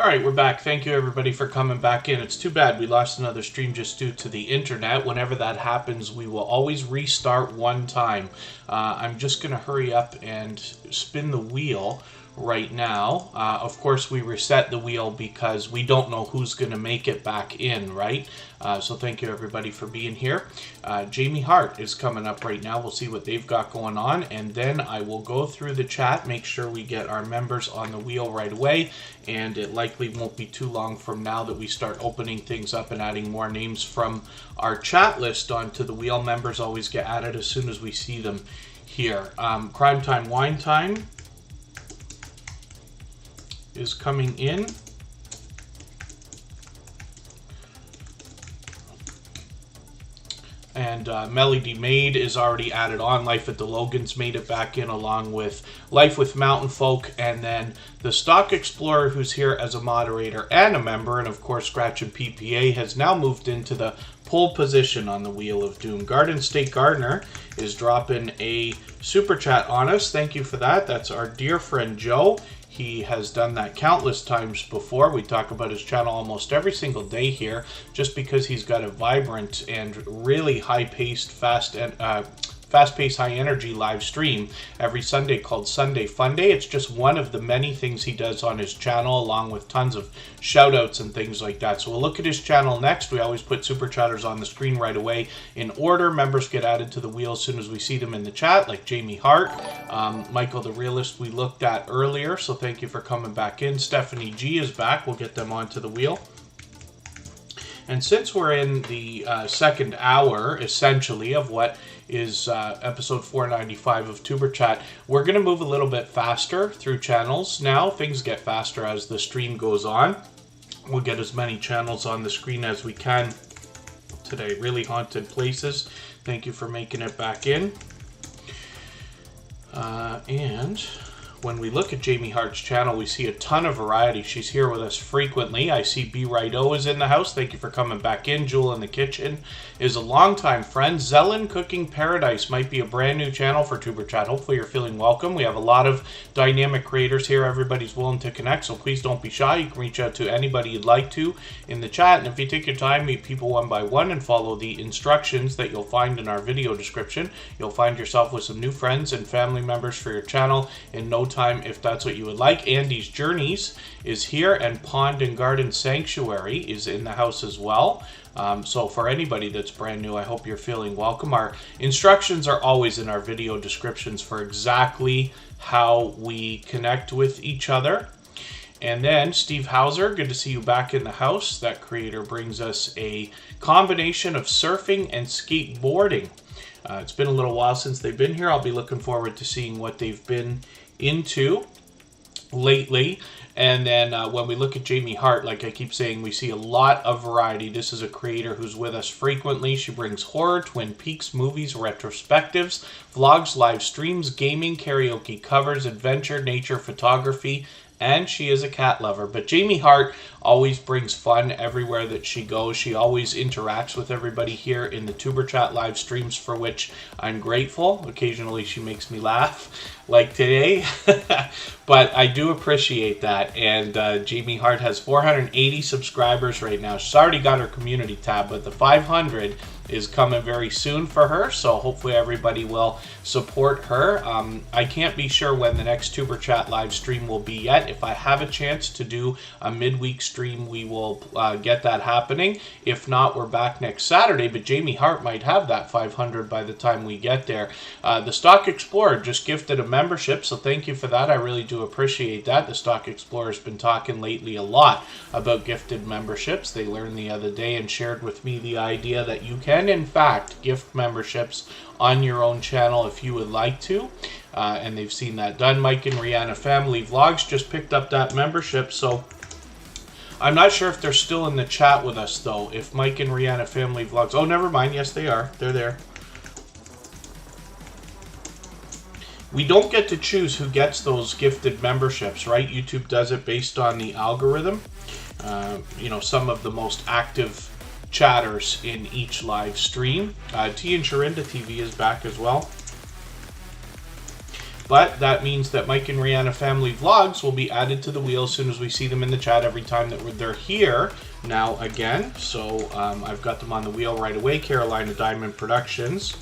Alright, we're back. Thank you everybody for coming back in. It's too bad we lost another stream just due to the internet. Whenever that happens, we will always restart one time. I'm just going to hurry up and spin the wheel right now. Of course, we reset the wheel because we don't know who's going to make it back in, right? So thank you everybody for being here. Jamie Hart is coming up right now. We'll see what they've got going on, and then I will go through the chat, make sure we get our members on the wheel right away, and it likely won't be too long from now that we start opening things up and adding more names from our chat list onto the wheel. Members always get added as soon as we see them here. Crime Time Wine Time is coming in. And Melody Maid is already added on. Life at the Logans made it back in, along with Life with Mountain Folk, and then the Stock Explorer, who's here as a moderator and a member, and of course Scratch and PPA has now moved into the pole position on the Wheel of Doom. Garden State Gardener is dropping a super chat on us. Thank you for that. That's our dear friend Joe. He has done that countless times before. We talk about his channel almost every single day here, just because he's got a vibrant and really high-paced, fast-paced, high-energy live stream every Sunday called Sunday Fun Day. It's just one of the many things he does on his channel, along with tons of shout-outs and things like that. So we'll look at his channel next. We always put Super Chatters on the screen right away in order. Members get added to the wheel as soon as we see them in the chat, like Jamie Hart, Michael the Realist we looked at earlier, so thank you for coming back in. Stephanie G is back. We'll get them onto the wheel. And since we're in the second hour, essentially, of what is episode 495 of Tuber Chat, we're going to move a little bit faster through channels now. Things get faster as the stream goes on. We'll get as many channels on the screen as we can today. Really Haunted Places, thank you for making it back in. And when we look at Jamie Hart's channel, we see a ton of variety. She's here with us frequently. I see B. Righto is in the house. Thank you for coming back in. Jewel in the Kitchen is a longtime friend. Zelen Cooking Paradise might be a brand new channel for Tuber Chat. Hopefully you're feeling welcome. We have a lot of dynamic creators here. Everybody's willing to connect, so please don't be shy. You can reach out to anybody you'd like to in the chat. And if you take your time, meet people one by one and follow the instructions that you'll find in our video description, you'll find yourself with some new friends and family members for your channel in no time, if that's what you would like. Andy's Journeys is here, and Pond and Garden Sanctuary is in the house as well. So for anybody that's brand new, I hope you're feeling welcome. Our instructions are always in our video descriptions for exactly how we connect with each other. And then Steve Hauser, good to see you back in the house. That creator brings us a combination of surfing and skateboarding. It's been a little while since they've been here. I'll be looking forward to seeing what they've been into lately. And then when we look at Jamie Hart, like I keep saying, we see a lot of variety. This is a creator who's with us frequently. She brings horror, Twin Peaks movies, retrospectives, vlogs, live streams, gaming, karaoke covers, adventure, nature, photography, and she is a cat lover. But Jamie Hart always brings fun everywhere that she goes. She always interacts with everybody here in the Tuber Chat live streams, for which I'm grateful. Occasionally she makes me laugh, like today. But I do appreciate that. And Jamie Hart has 480 subscribers right now. She's already got her community tab, but the 500 is coming very soon for her, so hopefully everybody will support her. I can't be sure when the next Tuber Chat live stream will be yet. If I have a chance to do a midweek stream, we will get that happening. If not, we're back next Saturday, but Jamie Hart might have that 500 by the time we get there. The Stock Explorer just gifted a membership, so thank you for that. I really do appreciate that. The Stock Explorer has been talking lately a lot about gifted memberships. They learned the other day and shared with me the idea that you can in fact gift memberships on your own channel if you would like to, and they've seen that done. Mike and Rihanna Family Vlogs just picked up that membership, so I'm not sure if they're still in the chat with us though. If Mike and Rihanna Family Vlogs, oh never mind, yes they are, they're there. We don't get to choose who gets those gifted memberships, right? YouTube does it based on the algorithm. You know, some of the most active chatters in each live stream. T and Sharinda TV is back as well. But that means that Mike and Rihanna Family Vlogs will be added to the wheel as soon as we see them in the chat every time that they're here now again. So I've got them on the wheel right away. Carolina Diamond Productions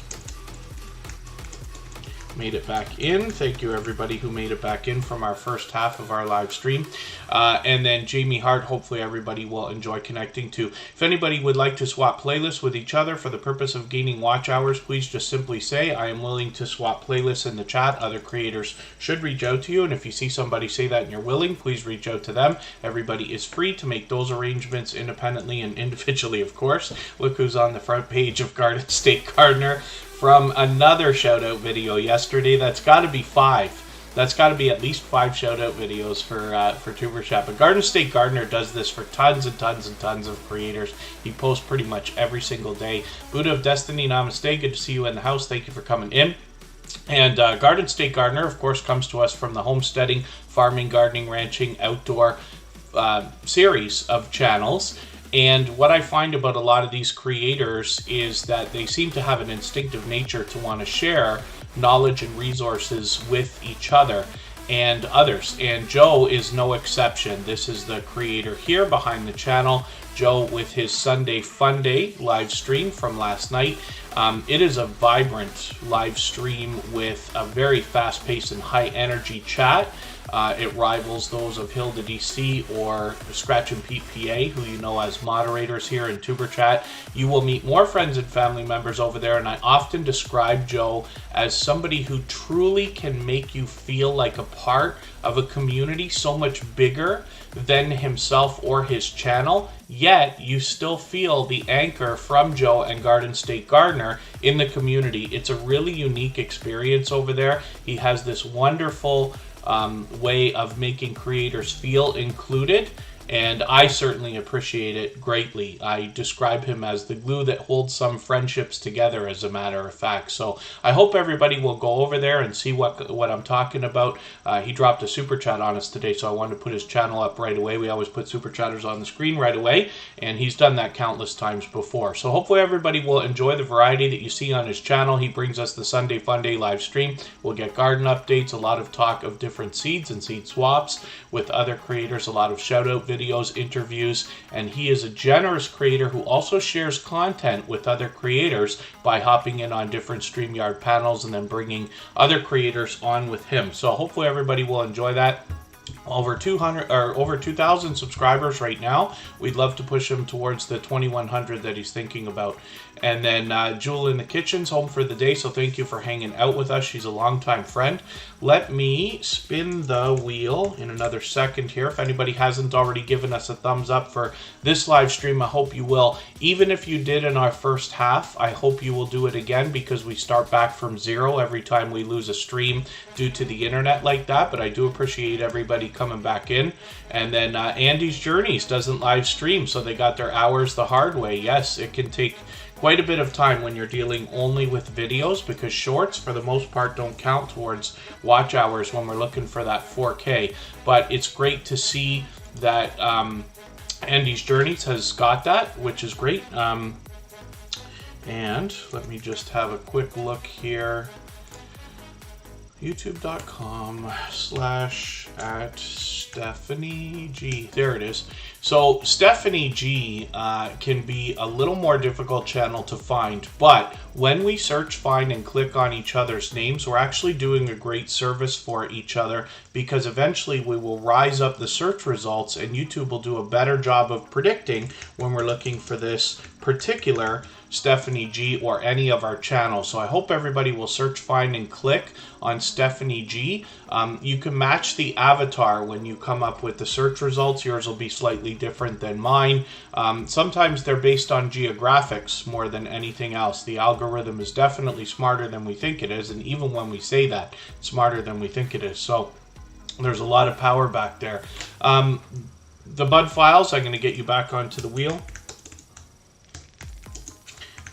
made it back in. Thank you everybody who made it back in from our first half of our live stream. And then Jamie Hart, hopefully everybody will enjoy connecting to. If anybody would like to swap playlists with each other for the purpose of gaining watch hours, please just simply say, I am willing to swap playlists in the chat. Other creators should reach out to you. And if you see somebody say that and you're willing, please reach out to them. Everybody is free to make those arrangements independently and individually, of course. Look who's on the front page of Garden State Gardener from another shout out video yesterday. That's got to be 5. That's got to be at least 5 shout out videos for Tuber Chat. But Garden State Gardener does this for tons and tons and tons of creators. He posts pretty much every single day. Buddha of Destiny, namaste. Good to see you in the house. Thank you for coming in. And Garden State Gardener, of course, comes to us from the homesteading, farming, gardening, ranching, outdoor series of channels. And what I find about a lot of these creators is that they seem to have an instinctive nature to want to share knowledge and resources with each other and others. And Joe is no exception. This is the creator here behind the channel, Joe, with his Sunday Fun Day live stream from last night. It is a vibrant live stream with a very fast-paced and high-energy chat. It rivals those of Hilda DC or Scratch and Pete PA, who you know as moderators here in Tuber Chat. You will meet more friends and family members over there, and I often describe Joe as somebody who truly can make you feel like a part of a community so much bigger than himself or his channel, yet you still feel the anchor from Joe and Garden State Gardener in the community. It's a really unique experience over there. He has this wonderful way of making creators feel included, and I certainly appreciate it greatly. I describe him as the glue that holds some friendships together, as a matter of fact. So I hope everybody will go over there and see what I'm talking about. He dropped a super chat on us today, so I wanted to put his channel up right away. We always put super chatters on the screen right away, and he's done that countless times before. So hopefully everybody will enjoy the variety that you see on his channel. He brings us the Sunday Fun Day live stream. We'll get garden updates, a lot of talk of different seeds and seed swaps with other creators, a lot of shout out videos, interviews, and he is a generous creator who also shares content with other creators by hopping in on different StreamYard panels and then bringing other creators on with him. So hopefully everybody will enjoy that. Over 200 or over 2,000 subscribers right now. We'd love to push him towards the 2,100 that he's thinking about. And then Jewel in the Kitchen's home for the day, so thank you for hanging out with us. She's a longtime friend. Let me spin the wheel in another second here. If anybody hasn't already given us a thumbs up for this live stream, I hope you will. Even if you did in our first half, I hope you will do it again, because we start back from 0 every time we lose a stream due to the internet like that. But I do appreciate everybody coming back in. And then Andy's Journeys doesn't live stream, so they got their hours the hard way. Yes, it can take quite a bit of time when you're dealing only with videos, because shorts for the most part don't count towards watch hours when we're looking for that 4K. But it's great to see that Andy's Journeys has got that, which is great. And let me just have a quick look here. youtube.com/@StephanieG. There it is. So Stephanie G can be a little more difficult channel to find, but when we search, find, and click on each other's names, we're actually doing a great service for each other, because eventually we will rise up the search results and YouTube will do a better job of predicting when we're looking for this particular Stephanie G or any of our channels. So I hope everybody will search, find, and click on Stephanie G. You can match the avatar when you come up with the search results. Yours will be slightly different than mine. Sometimes they're based on geographics more than anything else. The algorithm is definitely smarter than we think it is, and even when we say that, it's smarter than we think it is. So there's a lot of power back there. The bud files, I'm going to get you back onto the wheel.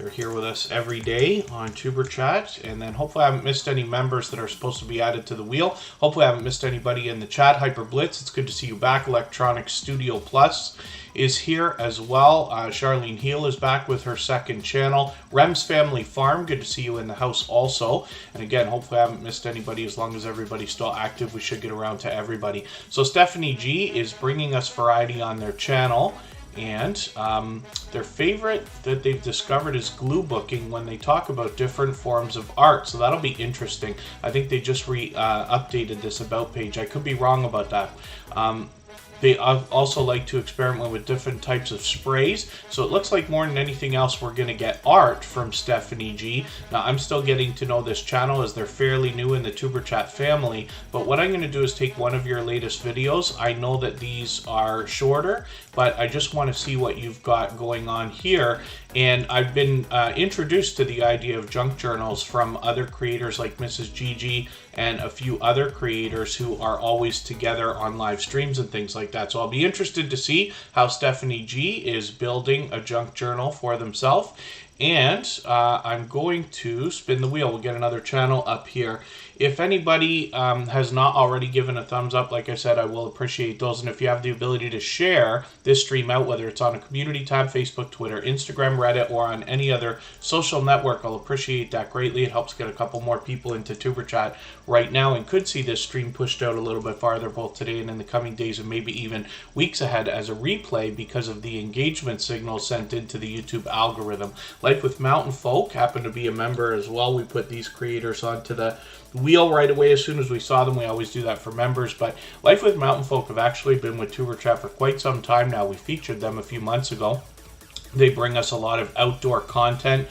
They're here with us every day on Tuber Chat. And then hopefully I haven't missed any members that are supposed to be added to the wheel. Hopefully I haven't missed anybody in the chat. Hyper Blitz, it's good to see you back. Electronic Studio Plus is here as well. Charlene Heel is back with her second channel. Rem's Family Farm, good to see you in the house also. And again, hopefully I haven't missed anybody. As long as everybody's still active, we should get around to everybody. So Stephanie G is bringing us variety on their channel. And their favorite that they've discovered is glue booking when they talk about different forms of art. So that'll be interesting. I think they just updated this About page. I could be wrong about that. They also like to experiment with different types of sprays. So it looks like more than anything else, we're going to get art from Stephanie G. Now, I'm still getting to know this channel as they're fairly new in the Tuber Chat family. But what I'm going to do is take one of your latest videos. I know that these are shorter, but I just want to see what you've got going on here. And I've been introduced to the idea of junk journals from other creators like Mrs. Gigi and a few other creators who are always together on live streams and things like that. So I'll be interested to see how Stephanie G is building a junk journal for themselves. And I'm going to spin the wheel. We'll get another channel up here. If anybody has not already given a thumbs up, like I said, I will appreciate those. And if you have the ability to share this stream out, whether it's on a community tab, Facebook, Twitter, Instagram, Reddit, or on any other social network, I'll appreciate that greatly. It helps get a couple more people into Tuber Chat right now and could see this stream pushed out a little bit farther, both today and in the coming days and maybe even weeks ahead as a replay because of the engagement signal sent into the YouTube algorithm. Life with Mountain Folk happened to be a member as well. We put these creators onto the wheel right away as soon as we saw them. We always do that for members, but Life with Mountain Folk have actually been with Tuber Chat for quite some time now. We featured them a few months ago. They bring us a lot of outdoor content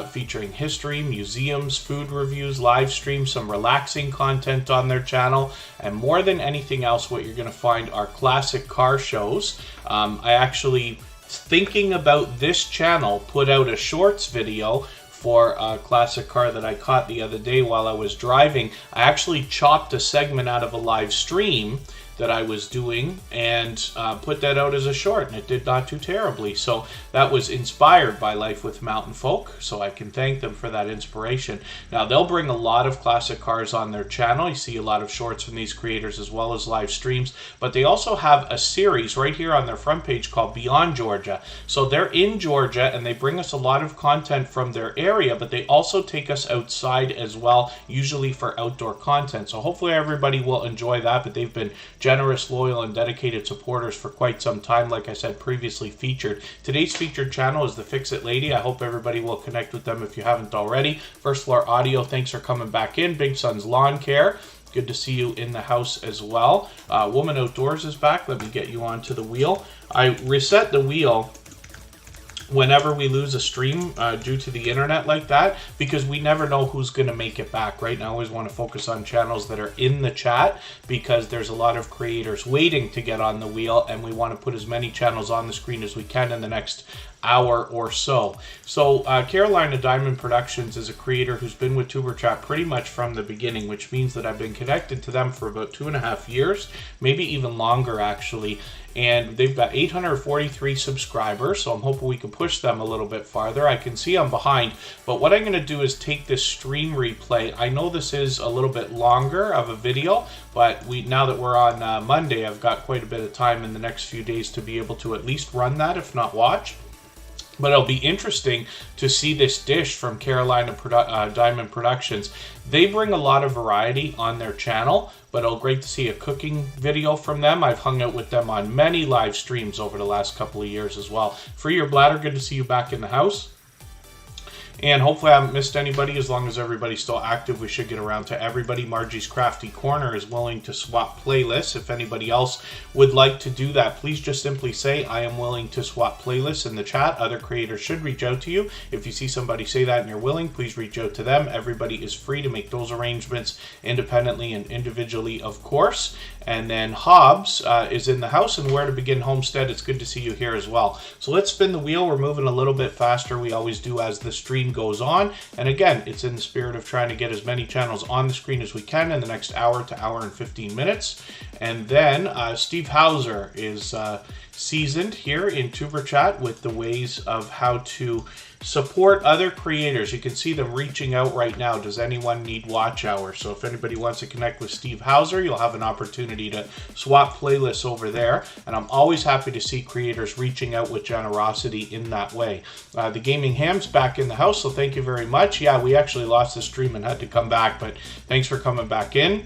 featuring history, museums, food reviews, live streams, some relaxing content on their channel, and more than anything else, what you're going to find are classic car shows. I actually, thinking about this channel, put out a shorts video for a classic car that I caught the other day while I was driving. I actually chopped a segment out of a live stream that I was doing and put that out as a short, and it did not too terribly. So that was inspired by Life with Mountain Folk, so I can thank them for that inspiration. Now, they'll bring a lot of classic cars on their channel. You see a lot of shorts from these creators as well as live streams, but they also have a series right here on their front page called Beyond Georgia. So they're in Georgia and they bring us a lot of content from their area, but they also take us outside as well, usually for outdoor content. So hopefully everybody will enjoy that, but they've been generous, loyal, and dedicated supporters for quite some time, like I said, previously featured. Today's featured channel is the Fix It Lady. I hope everybody will connect with them if you haven't already. First Floor Audio, thanks for coming back in. Big Son's Lawn Care, good to see you in the house as well. Woman Outdoors is back. Let me get you onto the wheel. I reset the wheel whenever we lose a stream due to the internet like that, because we never know who's going to make it back. Right now, I always want to focus on channels that are in the chat because there's a lot of creators waiting to get on the wheel, and we want to put as many channels on the screen as we can in the next hour or so. So Carolina Diamond Productions is a creator who's been with Tuber Chat pretty much from the beginning, which means that I've been connected to them for about 2.5 years, maybe even longer actually. And they've got 843 subscribers, so I'm hoping we can push them a little bit farther. I can see I'm behind, but what I'm going to do is take this stream replay. I know this is a little bit longer of a video, but now that we're on Monday, I've got quite a bit of time in the next few days to be able to at least run that, if not watch. But it'll be interesting to see this dish from Carolina Diamond Productions. They bring a lot of variety on their channel, but it'll great to see a cooking video from them. I've hung out with them on many live streams over the last couple of years as well. Free Your Bladder, good to see you back in the house. And hopefully I haven't missed anybody. As long as everybody's still active, we should get around to everybody. Margie's Crafty Corner is willing to swap playlists. If anybody else would like to do that, please just simply say, I am willing to swap playlists in the chat. Other creators should reach out to you. If you see somebody say that and you're willing, please reach out to them. Everybody is free to make those arrangements independently and individually, of course. And then Hobbs is in the house, and Where to Begin Homestead, it's good to see you here as well. So let's spin the wheel. We're moving a little bit faster. We always do as the stream goes on. And again, it's in the spirit of trying to get as many channels on the screen as we can in the next hour to hour and 15 minutes. And then Steve Hauser is seasoned here in Tuber Chat with the ways of how to support other creators. You can see them reaching out right now. Does anyone need watch hours? So if anybody wants to connect with Steve Hauser, you'll have an opportunity to swap playlists over there. And I'm always happy to see creators reaching out with generosity in that way. The Gaming Ham's back in the house, so thank you very much. Yeah, we actually lost the stream and had to come back, but thanks for coming back in.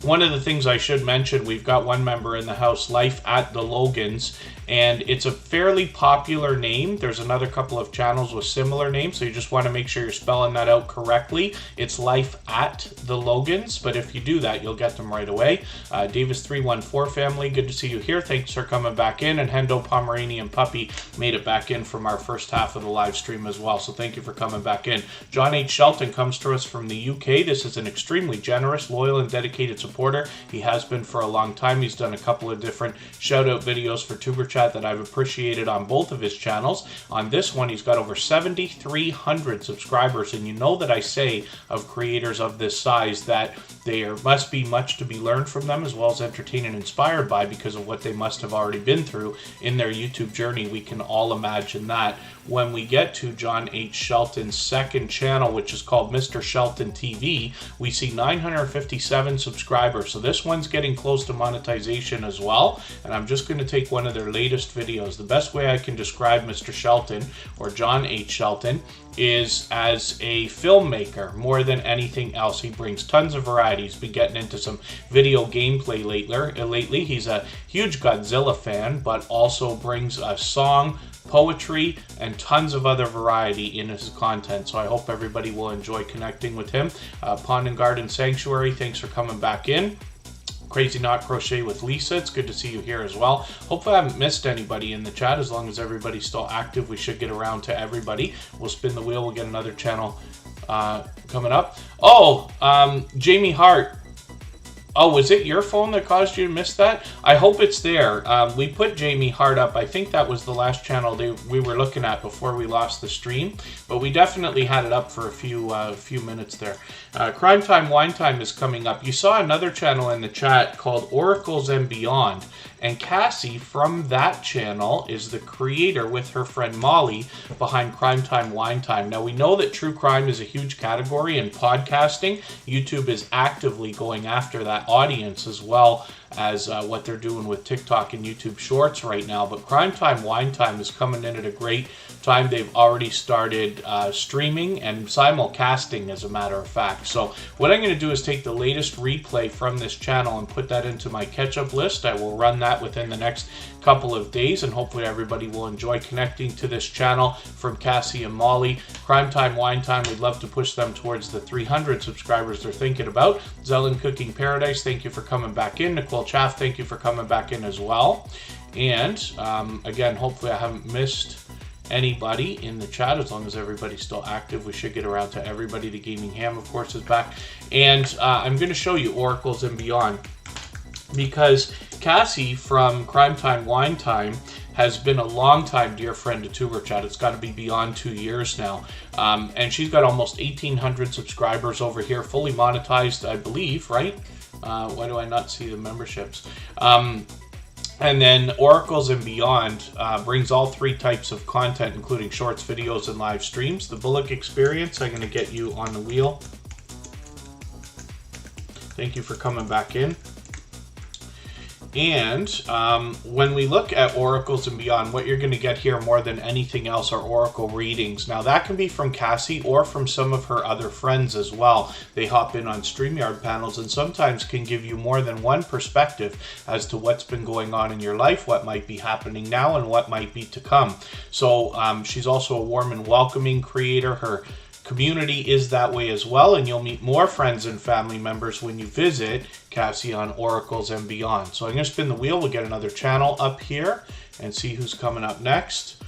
One of the things I should mention, we've got one member in the house, Life at the Logans, and it's a fairly popular name. There's another couple of channels with similar names, so you just want to make sure you're spelling that out correctly. It's Life at the Logans, but if you do that, you'll get them right away. Davis314 family, good to see you here. Thanks for coming back in. And Hendo Pomeranian Puppy made it back in from our first half of the live stream as well, so thank you for coming back in. John H. Shelton comes to us from the UK. This is an extremely generous, loyal, and dedicated supporter. He has been for a long time. He's done a couple of different shout-out videos for Superchat that I've appreciated on both of his channels. On this one, he's got over 7,300 subscribers, and you know that I say of creators of this size that there must be much to be learned from them, as well as entertained and inspired by, because of what they must have already been through in their YouTube journey. We can all imagine that. When we get to John H. Shelton's second channel, which is called Mr. Shelton TV, we see 957 subscribers. So this one's getting close to monetization as well. And I'm just going to take one of their latest videos. The best way I can describe Mr. Shelton, or John H. Shelton, is as a filmmaker more than anything else. He brings tons of variety. He's been getting into some video gameplay lately. He's a huge Godzilla fan, but also brings a song, poetry, and tons of other variety in his content. So I hope everybody will enjoy connecting with him. Pond and Garden Sanctuary, thanks for coming back in. Crazy Knot Crochet with Lisa, it's good to see you here as well. Hopefully I haven't missed anybody in the chat. As long as everybody's still active, we should get around to everybody. We'll spin the wheel, we'll get another channel coming up. Oh, Jamie Hart. Oh, was it your phone that caused you to miss that? I hope it's there. We put Jamie Hart up. I think that was the last channel we were looking at before we lost the stream. But we definitely had it up for a few minutes there. Crime Time, Wine Time is coming up. You saw another channel in the chat called Oracles and Beyond. And Cassie from that channel is the creator with her friend Molly behind Crime Time, Wine Time. Now we know that true crime is a huge category in podcasting. YouTube is actively going after that audience as well as what they're doing with TikTok and YouTube Shorts right now. But Crime Time, Wine Time is coming in at a great time. They've already started streaming and simulcasting, as a matter of fact. So what I'm going to do is take the latest replay from this channel and put that into my catch-up list. I will run that within the next couple of days, and hopefully everybody will enjoy connecting to this channel from Cassie and Molly. Crime Time, Wine Time, we'd love to push them towards the 300 subscribers they're thinking about. Zellen Cooking Paradise, thank you for coming back in. Nicole Chaff, thank you for coming back in as well. And again, hopefully I haven't missed anybody in the chat. As long as everybody's still active, we should get around to everybody. The Gaming Ham, of course, is back. And I'm going to show you Oracles and Beyond, because Cassie from Crime Time, Wine Time has been a long-time dear friend to Superchat. It's got to be beyond 2 years now. And she's got almost 1,800 subscribers over here, fully monetized, I believe, right? Why do I not see the memberships? And then Oracles and Beyond brings all three types of content, including shorts, videos, and live streams. The Bullock Experience, I'm going to get you on the wheel. Thank you for coming back in. And when we look at Oracles and Beyond, what you're going to get here more than anything else are Oracle readings. Now that can be from Cassie or from some of her other friends as well. They hop in on StreamYard panels and sometimes can give you more than one perspective as to what's been going on in your life, what might be happening now, and what might be to come. So she's also a warm and welcoming creator. Her community is that way as well, and you'll meet more friends and family members when you visit Cassie on Oracles and Beyond. So I'm going to spin the wheel. We'll get another channel up here and see who's coming up next.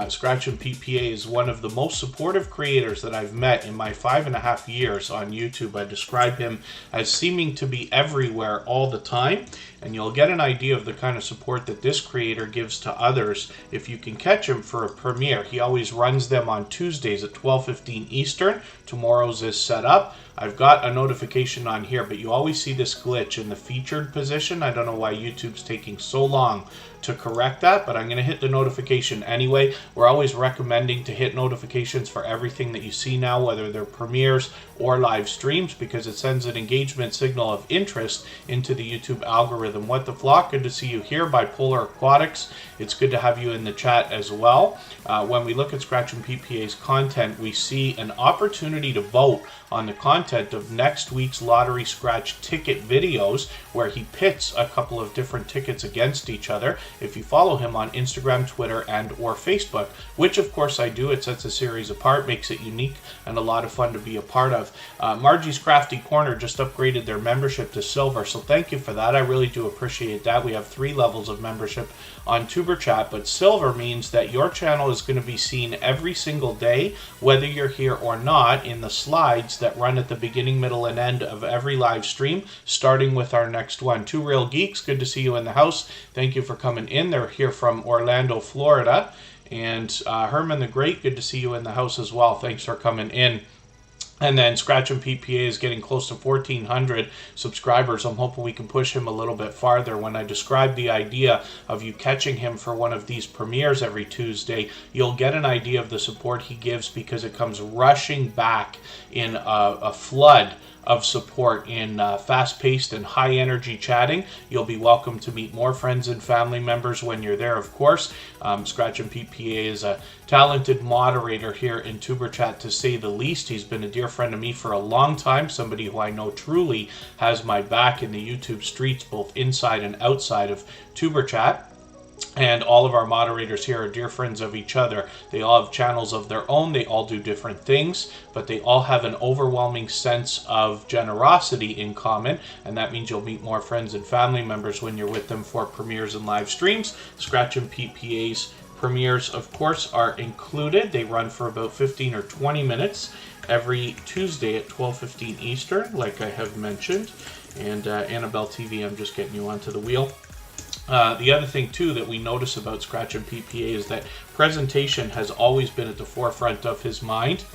Scratch and PPA is one of the most supportive creators that I've met in my 5.5 years on YouTube. I describe him as seeming to be everywhere all the time, and you'll get an idea of the kind of support that this creator gives to others if you can catch him for a premiere. He always runs them on Tuesdays at 12:15 Eastern. Tomorrow's is set up. I've got a notification on here, but you always see this glitch in the featured position. I don't know why YouTube's taking so long to correct that, but I'm going to hit the notification anyway. We're always recommending to hit notifications for everything that you see now, whether they're premieres or live streams, because it sends an engagement signal of interest into the YouTube algorithm. What the Flock, good to see you here. Bipolar Aquatics, it's good to have you in the chat as well. When we look at Scratch and PPA's content, we see an opportunity to vote on the content of next week's Lottery Scratch ticket videos, where he pits a couple of different tickets against each other. If you follow him on Instagram, Twitter, and or Facebook, which of course I do, it sets the series apart, makes it unique and a lot of fun to be a part of. Margie's Crafty Corner just upgraded their membership to silver, so thank you for that. I really do appreciate that. We have 3 levels of membership on Superchat, but silver means that your channel is going to be seen every single day, whether you're here or not, in the slides that run at the beginning, middle, and end of every live stream, starting with our next one. Two Real Geeks, good to see you in the house. Thank you for coming in. They're here from Orlando, Florida. And Herman the Great, good to see you in the house as well. Thanks for coming in. And then Scratch and PPA is getting close to 1,400 subscribers. I'm hoping we can push him a little bit farther. When I describe the idea of you catching him for one of these premieres every Tuesday, you'll get an idea of the support he gives, because it comes rushing back in a flood of support in fast-paced and high-energy chatting. You'll be welcome to meet more friends and family members when you're there, of course. Scratch and PPA is a talented moderator here in Tuberchat, to say the least. He's been a dear friend of me for a long time, somebody who I know truly has my back in the YouTube streets, both inside and outside of Tuberchat. And all of our moderators here are dear friends of each other. They all have channels of their own. They all do different things, but they all have an overwhelming sense of generosity in common. And that means you'll meet more friends and family members when you're with them for premieres and live streams. Scratch and PPA's premieres, of course, are included. They run for about 15 or 20 minutes every Tuesday at 12:15 Eastern, like I have mentioned. And Annabelle TV, I'm just getting you onto the wheel. The other thing, too, that we notice about Scratch and PPA is that presentation has always been at the forefront of his mind.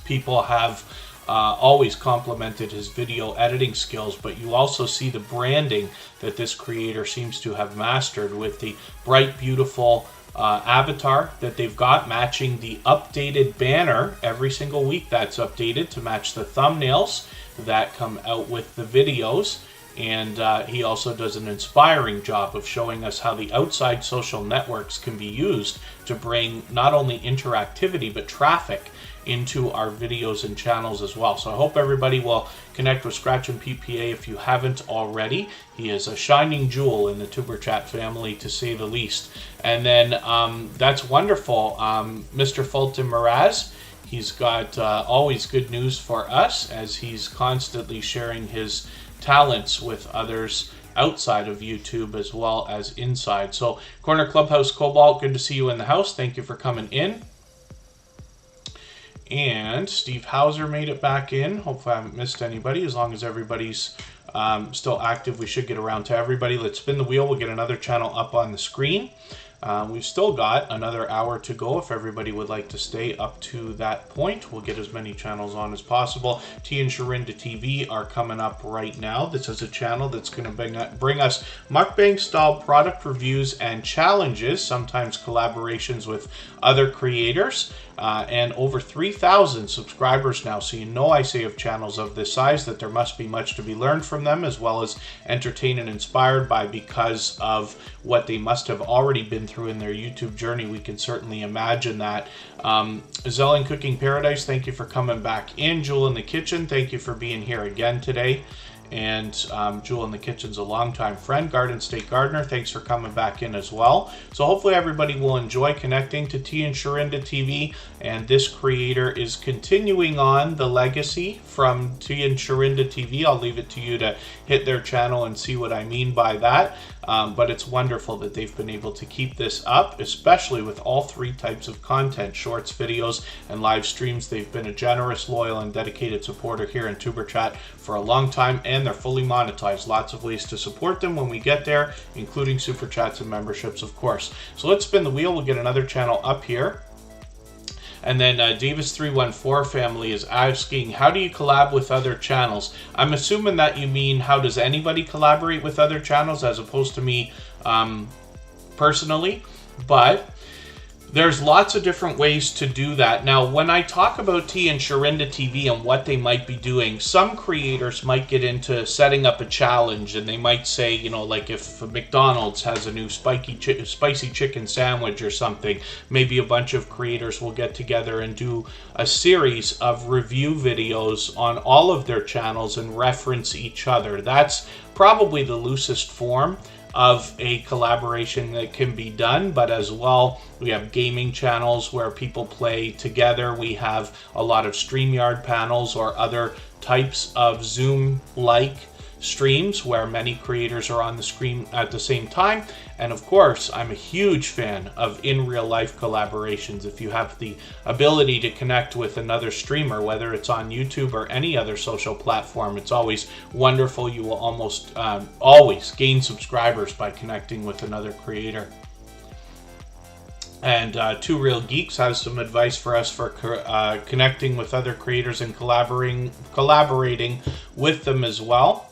People have always complimented his video editing skills, but you also see the branding that this creator seems to have mastered, with the bright, beautiful avatar that they've got, matching the updated banner every single week. That's updated to match the thumbnails that come out with the videos. And he also does an inspiring job of showing us how the outside social networks can be used to bring not only interactivity but traffic into our videos and channels as well. So I hope everybody will connect with Scratch and PPA if you haven't already. He is a shining jewel in the Tuberchat family, to say the least. And then that's wonderful. Mr. Fulton Miraz, he's got always good news for us, as he's constantly sharing his talents with others outside of YouTube as well as inside. So Corner Clubhouse Cobalt, good to see you in the house. Thank you for coming in. And Steve Hauser made it back in. Hopefully I haven't missed anybody. As long as everybody's still active, we should get around to everybody. Let's spin the wheel. We'll get another channel up on the screen. We've still got another hour to go. If everybody would like to stay up to that point, we'll get as many channels on as possible. T and Sharinda TV are coming up right now. This is a channel that's going to bring us mukbang style product reviews and challenges, sometimes collaborations with other creators. And over 3,000 subscribers now, so you know I say of channels of this size that there must be much to be learned from them, as well as entertained and inspired by, because of what they must have already been through in their YouTube journey. We can certainly imagine that. Zellen Cooking Paradise, thank you for coming back in. Jewel in the Kitchen, thank you for being here again today. And Jewel in the Kitchen's a longtime friend. Garden State Gardener, thanks for coming back in as well. So hopefully everybody will enjoy connecting to T and Sharinda TV. And this creator is continuing on the legacy from T and Sharinda TV. I'll leave it to you to hit their channel and see what I mean by that. But it's wonderful that they've been able to keep this up, especially with all 3 types of content, shorts, videos, and live streams. They've been a generous, loyal, and dedicated supporter here in Tuberchat for a long time, and they're fully monetized. Lots of ways to support them when we get there, including super chats and memberships, of course. So let's spin the wheel. We'll get another channel up here. And then Davis314 family is asking, how do you collab with other channels? I'm assuming that you mean, how does anybody collaborate with other channels, as opposed to me personally, but there's lots of different ways to do that. Now, when I talk about T and Sharinda TV and what they might be doing, some creators might get into setting up a challenge, and they might say, you know, like if McDonald's has a new spicy chicken sandwich or something, maybe a bunch of creators will get together and do a series of review videos on all of their channels and reference each other. That's probably the loosest form of a collaboration that can be done, but as well, we have gaming channels where people play together. We have a lot of StreamYard panels or other types of Zoom-like streams where many creators are on the screen at the same time. And of course, I'm a huge fan of in real life collaborations. If you have the ability to connect with another streamer, whether it's on YouTube or any other social platform, it's always wonderful. You will almost always gain subscribers by connecting with another creator. And Two Real Geeks has some advice for us for connecting with other creators and collaborating with them as well.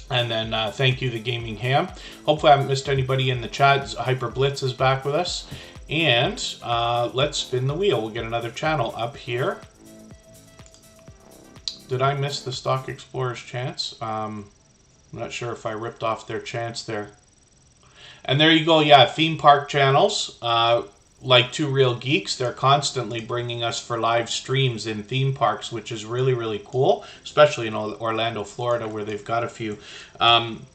And then thank you, The Gaming Ham. Hopefully I haven't missed anybody in the chat. Hyper Blitz is back with us. And let's spin the wheel. We'll get another channel up here. Did I miss the Stock Explorer's chance? I'm not sure if I ripped off their chance there. And there you go. Yeah, theme park channels. Like Two Real Geeks, they're constantly bringing us for live streams in theme parks, which is really, really cool, especially in Orlando, Florida, where they've got a few. And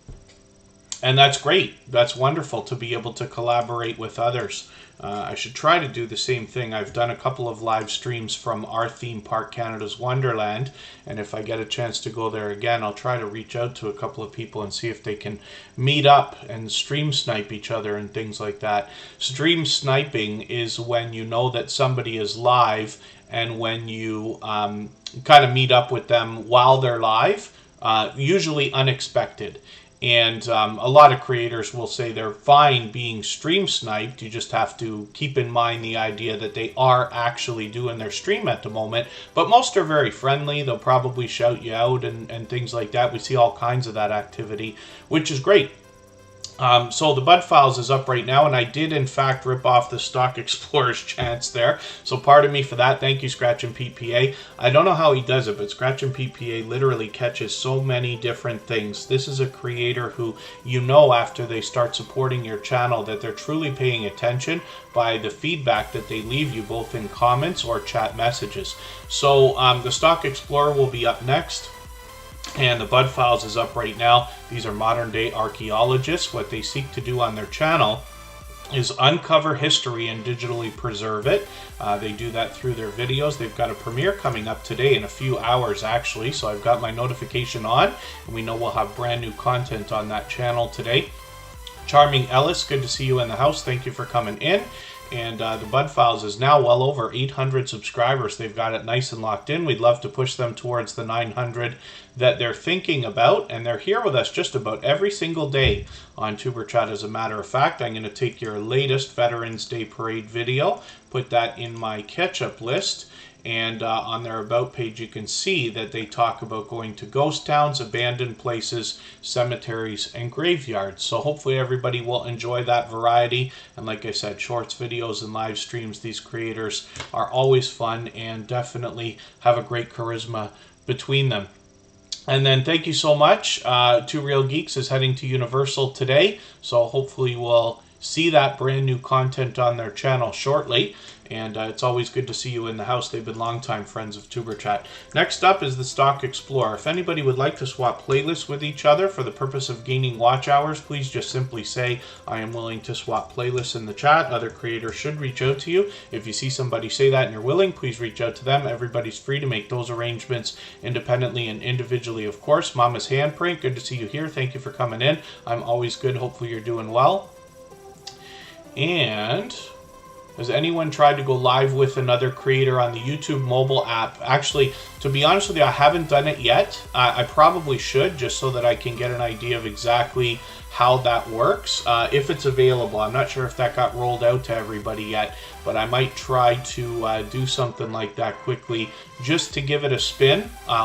that's great. That's wonderful to be able to collaborate with others. I should try to do the same thing. I've done a couple of live streams from our theme park, Canada's Wonderland, and if I get a chance to go there again, I'll try to reach out to a couple of people and see if they can meet up and stream snipe each other and things like that. Stream sniping is when you know that somebody is live and when you kind of meet up with them while they're live, usually unexpected. And a lot of creators will say they're fine being stream sniped. You just have to keep in mind the idea that they are actually doing their stream at the moment. But most are very friendly. They'll probably shout you out and things like that. We see all kinds of that activity, which is great. So the Bud Files is up right now, and I did in fact rip off the Stock Explorer's chance there. So pardon me for that. Thank you, Scratch and PPA. I don't know how he does it, but Scratch and PPA literally catches so many different things. This is a creator who, you know, after they start supporting your channel, that they're truly paying attention by the feedback that they leave you both in comments or chat messages. So the Stock Explorer will be up next. And the Bud Files is up right now. These are modern day archaeologists. What they seek to do on their channel is uncover history and digitally preserve it. They do that through their videos. They've got a premiere coming up today in a few hours actually. So I've got my notification on and we know we'll have brand new content on that channel today. Charming Ellis, good to see you in the house. Thank you for coming in. And the Bud Files is now well over 800 subscribers. They've got it nice and locked in. We'd love to push them towards the 900 that they're thinking about. And they're here with us just about every single day on Superchat. As a matter of fact, I'm going to take your latest Veterans Day Parade video, put that in my catch-up list. And on their About page, you can see that they talk about going to ghost towns, abandoned places, cemeteries, and graveyards. So hopefully everybody will enjoy that variety. And like I said, shorts, videos, and live streams, these creators are always fun and definitely have a great charisma between them. And then thank you so much. Two Real Geeks is heading to Universal today. So hopefully we'll see that brand new content on their channel shortly. And it's always good to see you in the house. They've been longtime friends of TuberChat. Next up is the Stock Explorer. If anybody would like to swap playlists with each other for the purpose of gaining watch hours, please just simply say, I am willing to swap playlists in the chat. Other creators should reach out to you. If you see somebody say that and you're willing, please reach out to them. Everybody's free to make those arrangements independently and individually, of course. Mama's Handprint, good to see you here. Thank you for coming in. I'm always good. Hopefully you're doing well. And has anyone tried to go live with another creator on the YouTube mobile app? Actually, to be honest with you, I haven't done it yet. I probably should, just so that I can get an idea of exactly how that works, if it's available. I'm not sure if that got rolled out to everybody yet, but I might try to do something like that quickly just to give it a spin.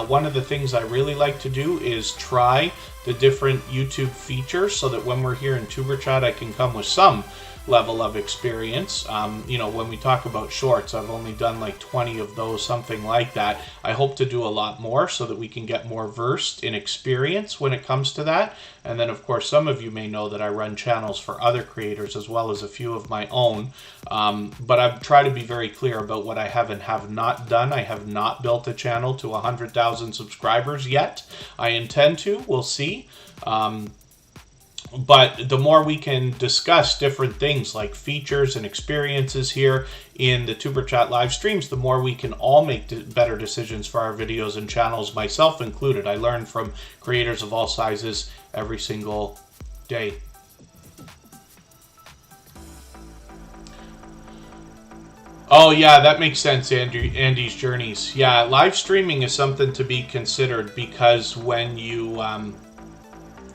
One of the things I really like to do is try the different YouTube features so that when we're here in TuberChat, I can come with some level of experience. You know, when we talk about shorts, I've only done like 20 of those, something like that. I hope to do a lot more so that we can get more versed in experience when it comes to that. And then, of course, some of you may know that I run channels for other creators as well as a few of my own. But I've tried to be very clear about what I have and have not done. I have not built a channel to 100,000 subscribers yet. I intend to. We'll see. But the more we can discuss different things like features and experiences here in the Tuber Chat live streams, the more we can all make better decisions for our videos and channels, myself included. I learn from creators of all sizes every single day. Oh yeah, that makes sense, Andy's Journeys. Yeah, live streaming is something to be considered, because when you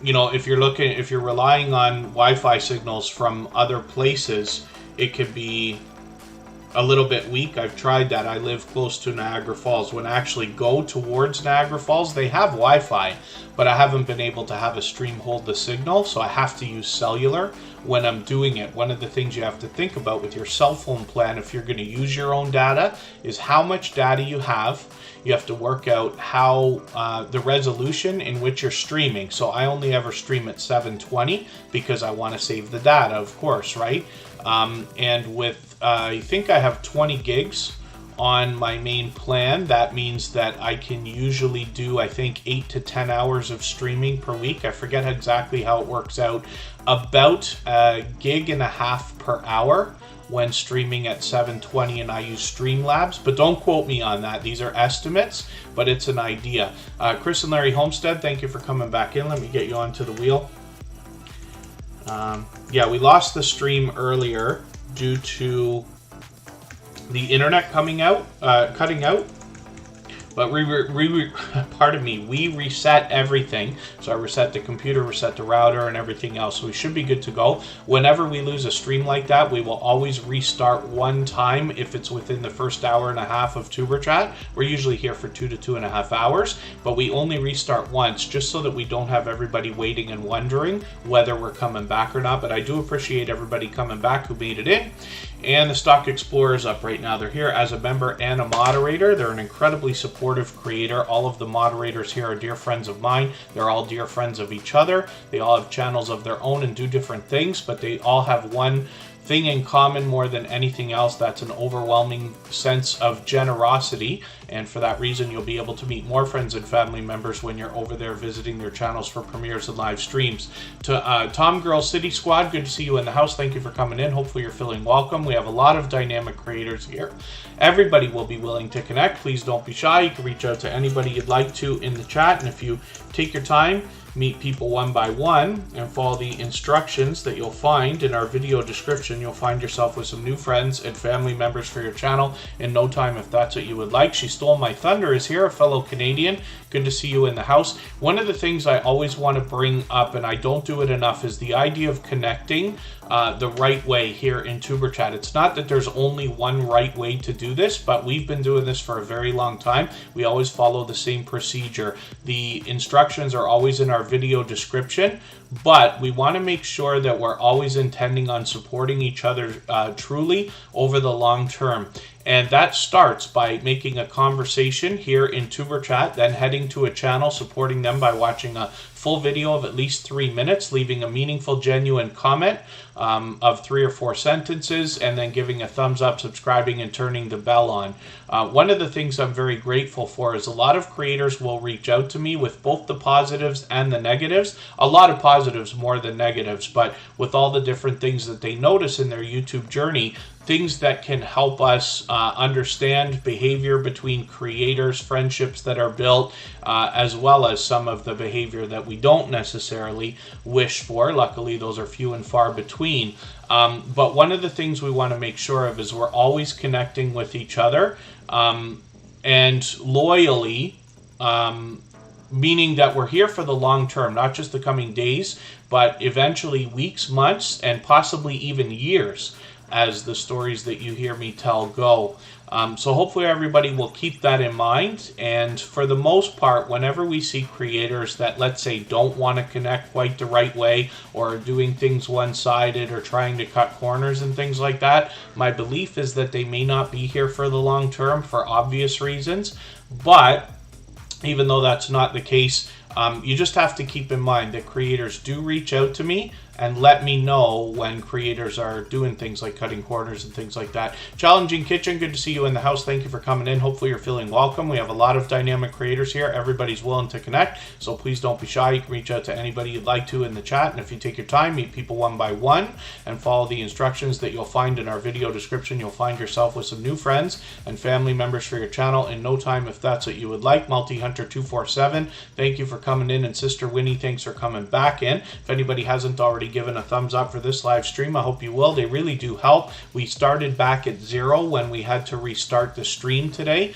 you know, if you're relying on Wi-Fi signals from other places, it could be a little bit weak. I've tried that. I live close to Niagara Falls. When I actually go towards Niagara Falls, they have Wi-Fi, but I haven't been able to have a stream hold the signal, so I have to use cellular when I'm doing it. One of the things you have to think about with your cell phone plan, if you're going to use your own data, is how much data you have. You have to work out how the resolution in which you're streaming. So I only ever stream at 720 because I want to save the data, of course, right? And with, I think I have 20 gigs on my main plan. That means that I can usually do, I think, 8 to 10 hours of streaming per week. I forget exactly how it works out. About a gig and a half per hour when streaming at 720, and I use Streamlabs, but don't quote me on that. These are estimates, but it's an idea. Chris and Larry Homestead, thank you for coming back in. Let me get you onto the wheel. Yeah, we lost the stream earlier due to the internet cutting out. But we reset everything. So I reset the computer, reset the router, and everything else. So we should be good to go. Whenever we lose a stream like that, we will always restart one time if it's within the first hour and a half of Tuber Chat. We're usually here for 2 to 2.5 hours, but we only restart once just so that we don't have everybody waiting and wondering whether we're coming back or not. But I do appreciate everybody coming back who made it in. And the Stock Explorer is up right now. They're here as a member and a moderator. They're an incredibly supportive creator. All of the moderators here are dear friends of mine. They're all dear friends of each other. They all have channels of their own and do different things, but they all have one thing in common more than anything else. That's an overwhelming sense of generosity, and for that reason you'll be able to meet more friends and family members when you're over there visiting their channels for premieres and live streams. To Tom Girl City Squad, good to see you in the house. Thank you for coming in. Hopefully you're feeling welcome. We have a lot of dynamic creators here. Everybody will be willing to connect. Please don't be shy. You can reach out to anybody you'd like to in the chat, and if you take your time, meet people one by one and follow the instructions that you'll find in our video description, you'll find yourself with some new friends and family members for your channel in no time, if that's what you would like. She Stole My Thunder is here, a fellow Canadian. Good to see you in the house. One of the things I always want to bring up, and I don't do it enough, is the idea of connecting the right way here in Tuber Chat. It's not that there's only one right way to do this, but we've been doing this for a very long time. We always follow the same procedure. The instructions are always in our video description, but we want to make sure that we're always intending on supporting each other truly over the long term. And that starts by making a conversation here in Tuber Chat, then heading to a channel, supporting them by watching a full video of at least 3 minutes, leaving a meaningful, genuine comment of 3 or 4 sentences, and then giving a thumbs up, subscribing, and turning the bell on. One of the things I'm very grateful for is a lot of creators will reach out to me with both the positives and the negatives. A lot of positives more than negatives, but with all the different things that they notice in their YouTube journey, things that can help us understand behavior between creators, friendships that are built, as well as some of the behavior that we don't necessarily wish for. Luckily, those are few and far between. But one of the things we want to make sure of is we're always connecting with each other and loyally, meaning that we're here for the long term, not just the coming days, but eventually weeks, months, and possibly even years, as the stories that you hear me tell go. So hopefully everybody will keep that in mind. And for the most part, whenever we see creators that, let's say, don't want to connect quite the right way, or are doing things one-sided, or trying to cut corners and things like that, my belief is that they may not be here for the long term for obvious reasons. But even though that's not the case, you just have to keep in mind that creators do reach out to me and let me know when creators are doing things like cutting corners and things like that. Challenging Kitchen, good to see you in the house. Thank you for coming in. Hopefully you're feeling welcome. We have a lot of dynamic creators here. Everybody's willing to connect, so please don't be shy. You can reach out to anybody you'd like to in the chat, and if you take your time, meet people one by one and follow the instructions that you'll find in our video description, you'll find yourself with some new friends and family members for your channel in no time, if that's what you would like. Multi-Hunter247, thank you for coming in, and Sister Winnie, thanks for coming back in. If anybody hasn't already given a thumbs up for this live stream, I hope you will. They really do help. We started back at 0 when we had to restart the stream today,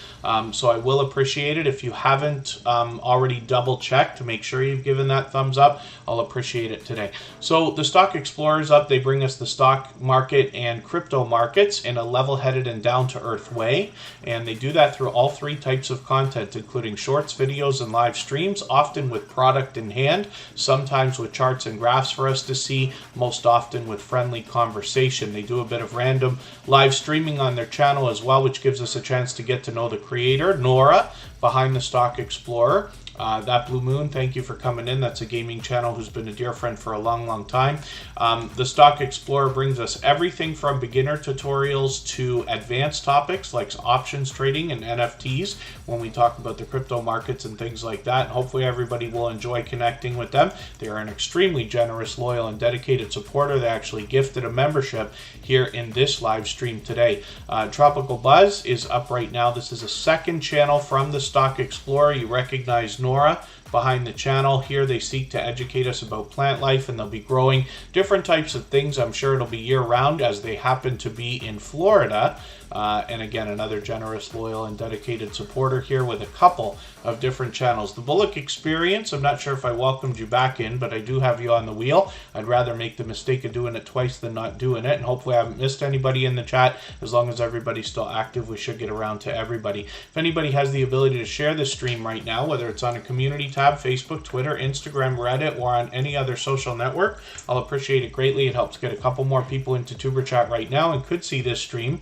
so I will appreciate it. If you haven't already double checked to make sure you've given that thumbs up, I'll appreciate it today. So the Stock Explorer's up. They bring us the stock market and crypto markets in a level-headed and down-to-earth way, and they do that through all 3 types of content, including shorts, videos, and live streams, often with product in hand, sometimes with charts and graphs for us to see, most often with friendly conversation. They do a bit of random live streaming on their channel as well, which gives us a chance to get to know the creator, Nora, behind the Stock Explorer. That Blue Moon, thank you for coming in. That's a gaming channel who's been a dear friend for a long time. The Stock Explorer brings us everything from beginner tutorials to advanced topics like options trading and NFTs when we talk about the crypto markets and things like that. And hopefully everybody will enjoy connecting with them. They are an extremely generous, loyal, and dedicated supporter. They actually gifted a membership here in this live stream today. Tropical Buzz is up right now. This is a second channel from the Stock Explorer. You recognize Nora behind the channel. Here they seek to educate us about plant life, and they'll be growing different types of things. I'm sure it'll be year-round, as they happen to be in Florida. And again, another generous, loyal, and dedicated supporter here with a couple of different channels. The Bullock Experience, I'm not sure if I welcomed you back in, but I do have you on the wheel. I'd rather make the mistake of doing it twice than not doing it, and hopefully I haven't missed anybody in the chat. As long as everybody's still active, we should get around to everybody. If anybody has the ability to share this stream right now, whether it's on a community tab, Facebook, Twitter, Instagram, Reddit, or on any other social network, I'll appreciate it greatly. It helps get a couple more people into Tuber Chat right now and could see this stream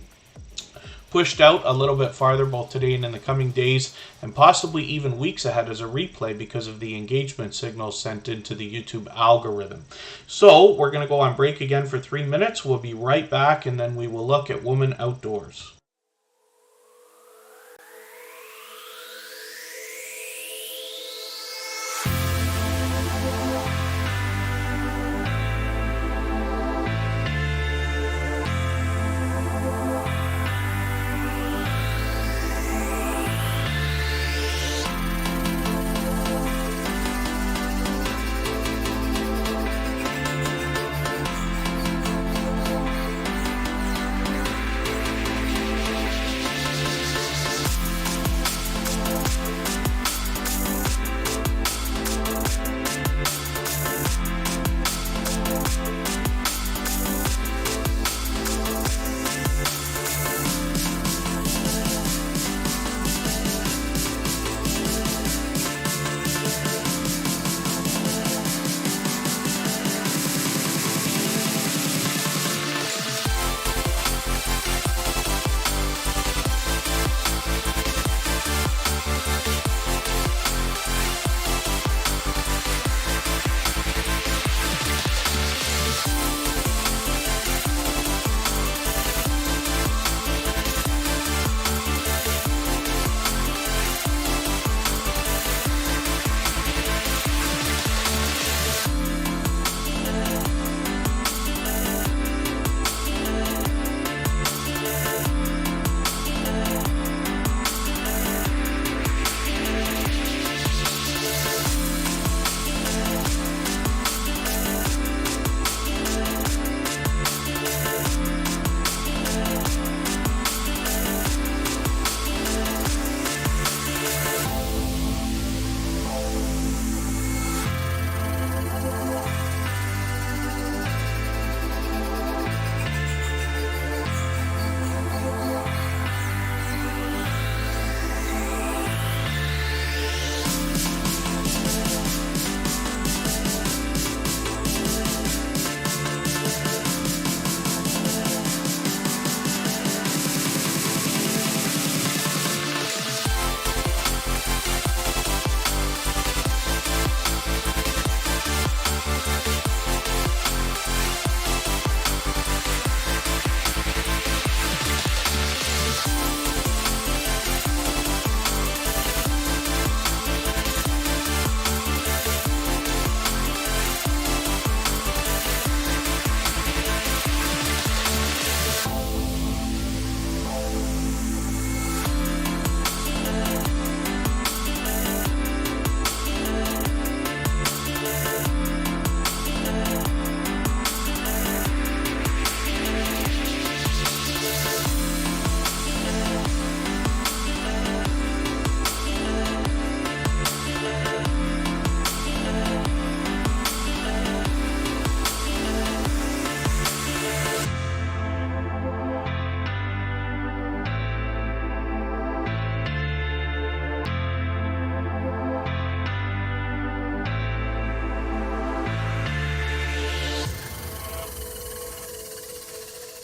pushed out a little bit farther both today and in the coming days, and possibly even weeks ahead as a replay because of the engagement signals sent into the YouTube algorithm. So we're going to go on break again for 3 minutes. We'll be right back, and then we will look at Women Outdoors.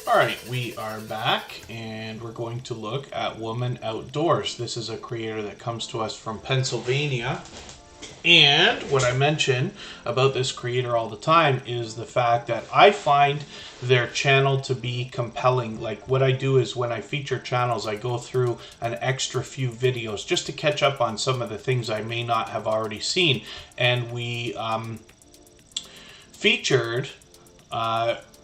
All right, we are back and we're going to look at Woman Outdoors. This is a creator that comes to us from Pennsylvania. And what I mention about this creator all the time is the fact that I find their channel to be compelling. Like what I do is when I feature channels, I go through an extra few videos just to catch up on some of the things I may not have already seen. And we featured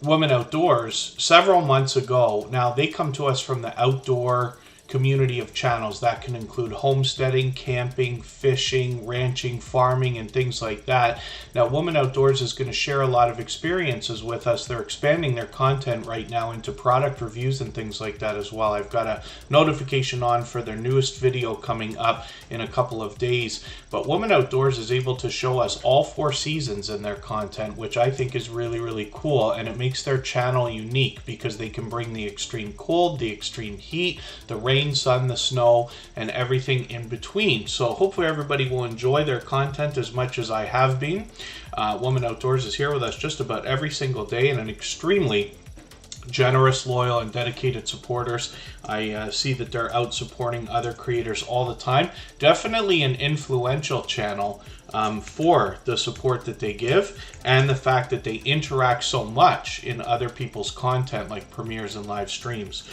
Woman Outdoors several months ago. Now they come to us from the outdoor community of channels that can include homesteading, camping, fishing, ranching, farming, and things like that. Now, Woman Outdoors is going to share a lot of experiences with us. They're expanding their content right now into product reviews and things like that as well. I've got a notification on for their newest video coming up in a couple of days. But Woman Outdoors is able to show us all 4 seasons in their content, which I think is really, really cool. And it makes their channel unique because they can bring the extreme cold, the extreme heat, the rain, sun, the snow, and everything in between. So hopefully everybody will enjoy their content as much as I have been. Woman Outdoors is here with us just about every single day, and an extremely generous, loyal, and dedicated supporters. I see that they're out supporting other creators all the time. Definitely an influential channel for the support that they give and the fact that they interact so much in other people's content like premieres and live streams.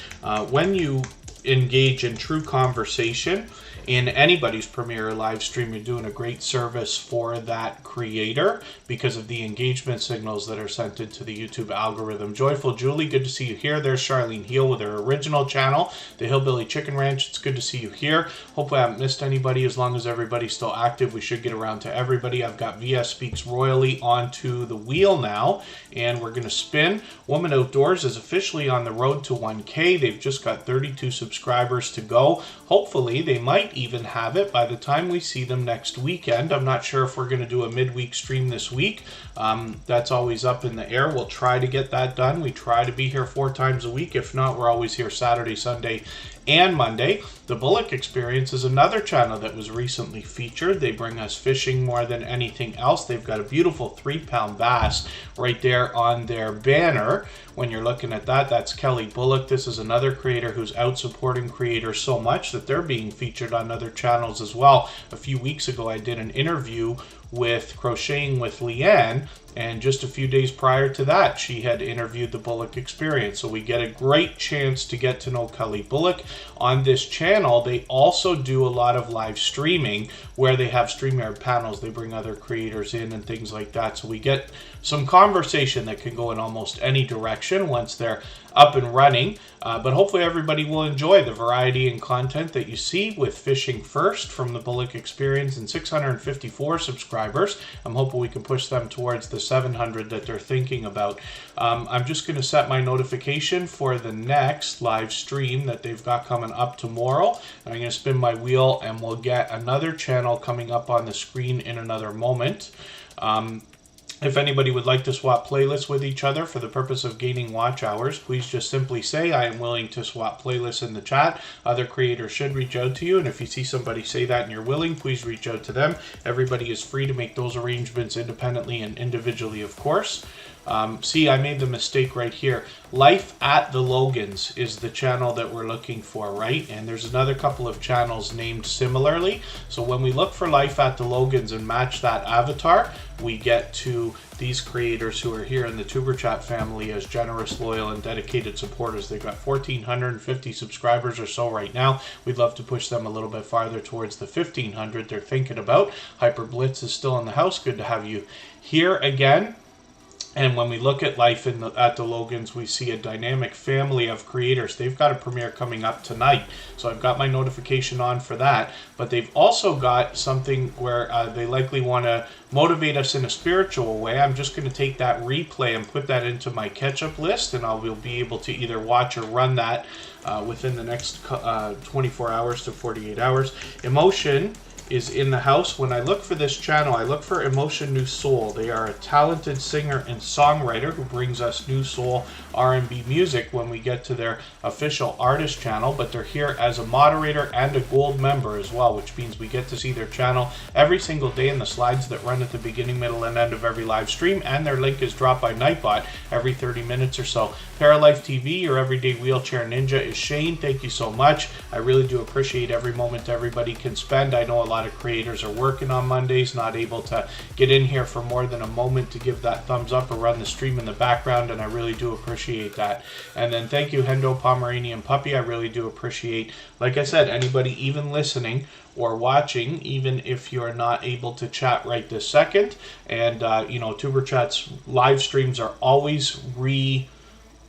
When you engage in true conversation in anybody's premiere or live stream, you're doing a great service for that creator because of the engagement signals that are sent into the YouTube algorithm. Joyful Julie, good to see you here. There's Charlene Heel with her original channel, The Hillbilly Chicken Ranch. It's good to see you here. Hopefully I haven't missed anybody. As long as everybody's still active, we should get around to everybody. I've got VS Speaks Royally onto the wheel now, and we're going to spin. Woman Outdoors is officially on the road to 1K. They've just got 32 subscribers to go. Hopefully they might even have it by the time we see them next weekend. I'm not sure if we're going to do a midweek stream this week. That's always up in the air. We'll try to get that done. We try to be here 4 times a week. If not, we're always here Saturday, Sunday, and Monday. The Bullock Experience is another channel that was recently featured. They bring us fishing more than anything else. They've got a beautiful 3-pound bass right there on their banner. When you're looking at that, that's Kelly Bullock. This is another creator who's out supporting creators so much that they're being featured on other channels as well. A few weeks ago, I did an interview with Crocheting with Leanne, and just a few days prior to that, she had interviewed the Bullock Experience. So we get a great chance to get to know Kelly Bullock. On this channel, they also do a lot of live streaming where they have StreamYard panels. They bring other creators in and things like that. So we get some conversation that can go in almost any direction once they're up and running. But hopefully everybody will enjoy the variety and content that you see with Fishing First from the Bullock Experience and 654 subscribers. I'm hoping we can push them towards the 700 that they're thinking about. I'm just going to set my notification for the next live stream that they've got coming up tomorrow. And I'm going to spin my wheel and we'll get another channel coming up on the screen in another moment. If anybody would like to swap playlists with each other for the purpose of gaining watch hours, please just simply say, I am willing to swap playlists in the chat. Other creators should reach out to you, and if you see somebody say that and you're willing, please reach out to them. Everybody is free to make those arrangements independently and individually, of course. See, I made the mistake right here. Life at the Logans is the channel that we're looking for, right? And there's another couple of channels named similarly. So when we look for Life at the Logans and match that avatar, we get to these creators who are here in the Tuber Chat family as generous, loyal, and dedicated supporters. They've got 1,450 subscribers or so right now. We'd love to push them a little bit farther towards the 1,500 they're thinking about. Hyper Blitz is still in the house. Good to have you here again. And when we look at Life at the Logans, we see a dynamic family of creators. They've got a premiere coming up tonight, so I've got my notification on for that. But they've also got something where they likely want to motivate us in a spiritual way. I'm just going to take that replay and put that into my catch-up list, and I will be able to either watch or run that within the next 24 hours to 48 hours. Emotion is in the house. When I look for this channel, I look for Emotion New Soul. They are a talented singer and songwriter who brings us new soul R&B music when we get to their official artist channel, but they're here as a moderator and a gold member as well, which means we get to see their channel every single day in the slides that run at the beginning, middle, and end of every live stream, and their link is dropped by Nightbot every 30 minutes or so. Paralife TV, your everyday wheelchair ninja, is Shane. Thank you so much. I really do appreciate every moment everybody can spend. I know a lot of creators are working on Mondays, not able to get in here for more than a moment to give that thumbs up or run the stream in the background, and I really do appreciate that. And then thank you, Hendo Pomeranian Puppy. I really do appreciate, like I said, anybody even listening or watching, even if you're not able to chat right this second. And Superchat's live streams are always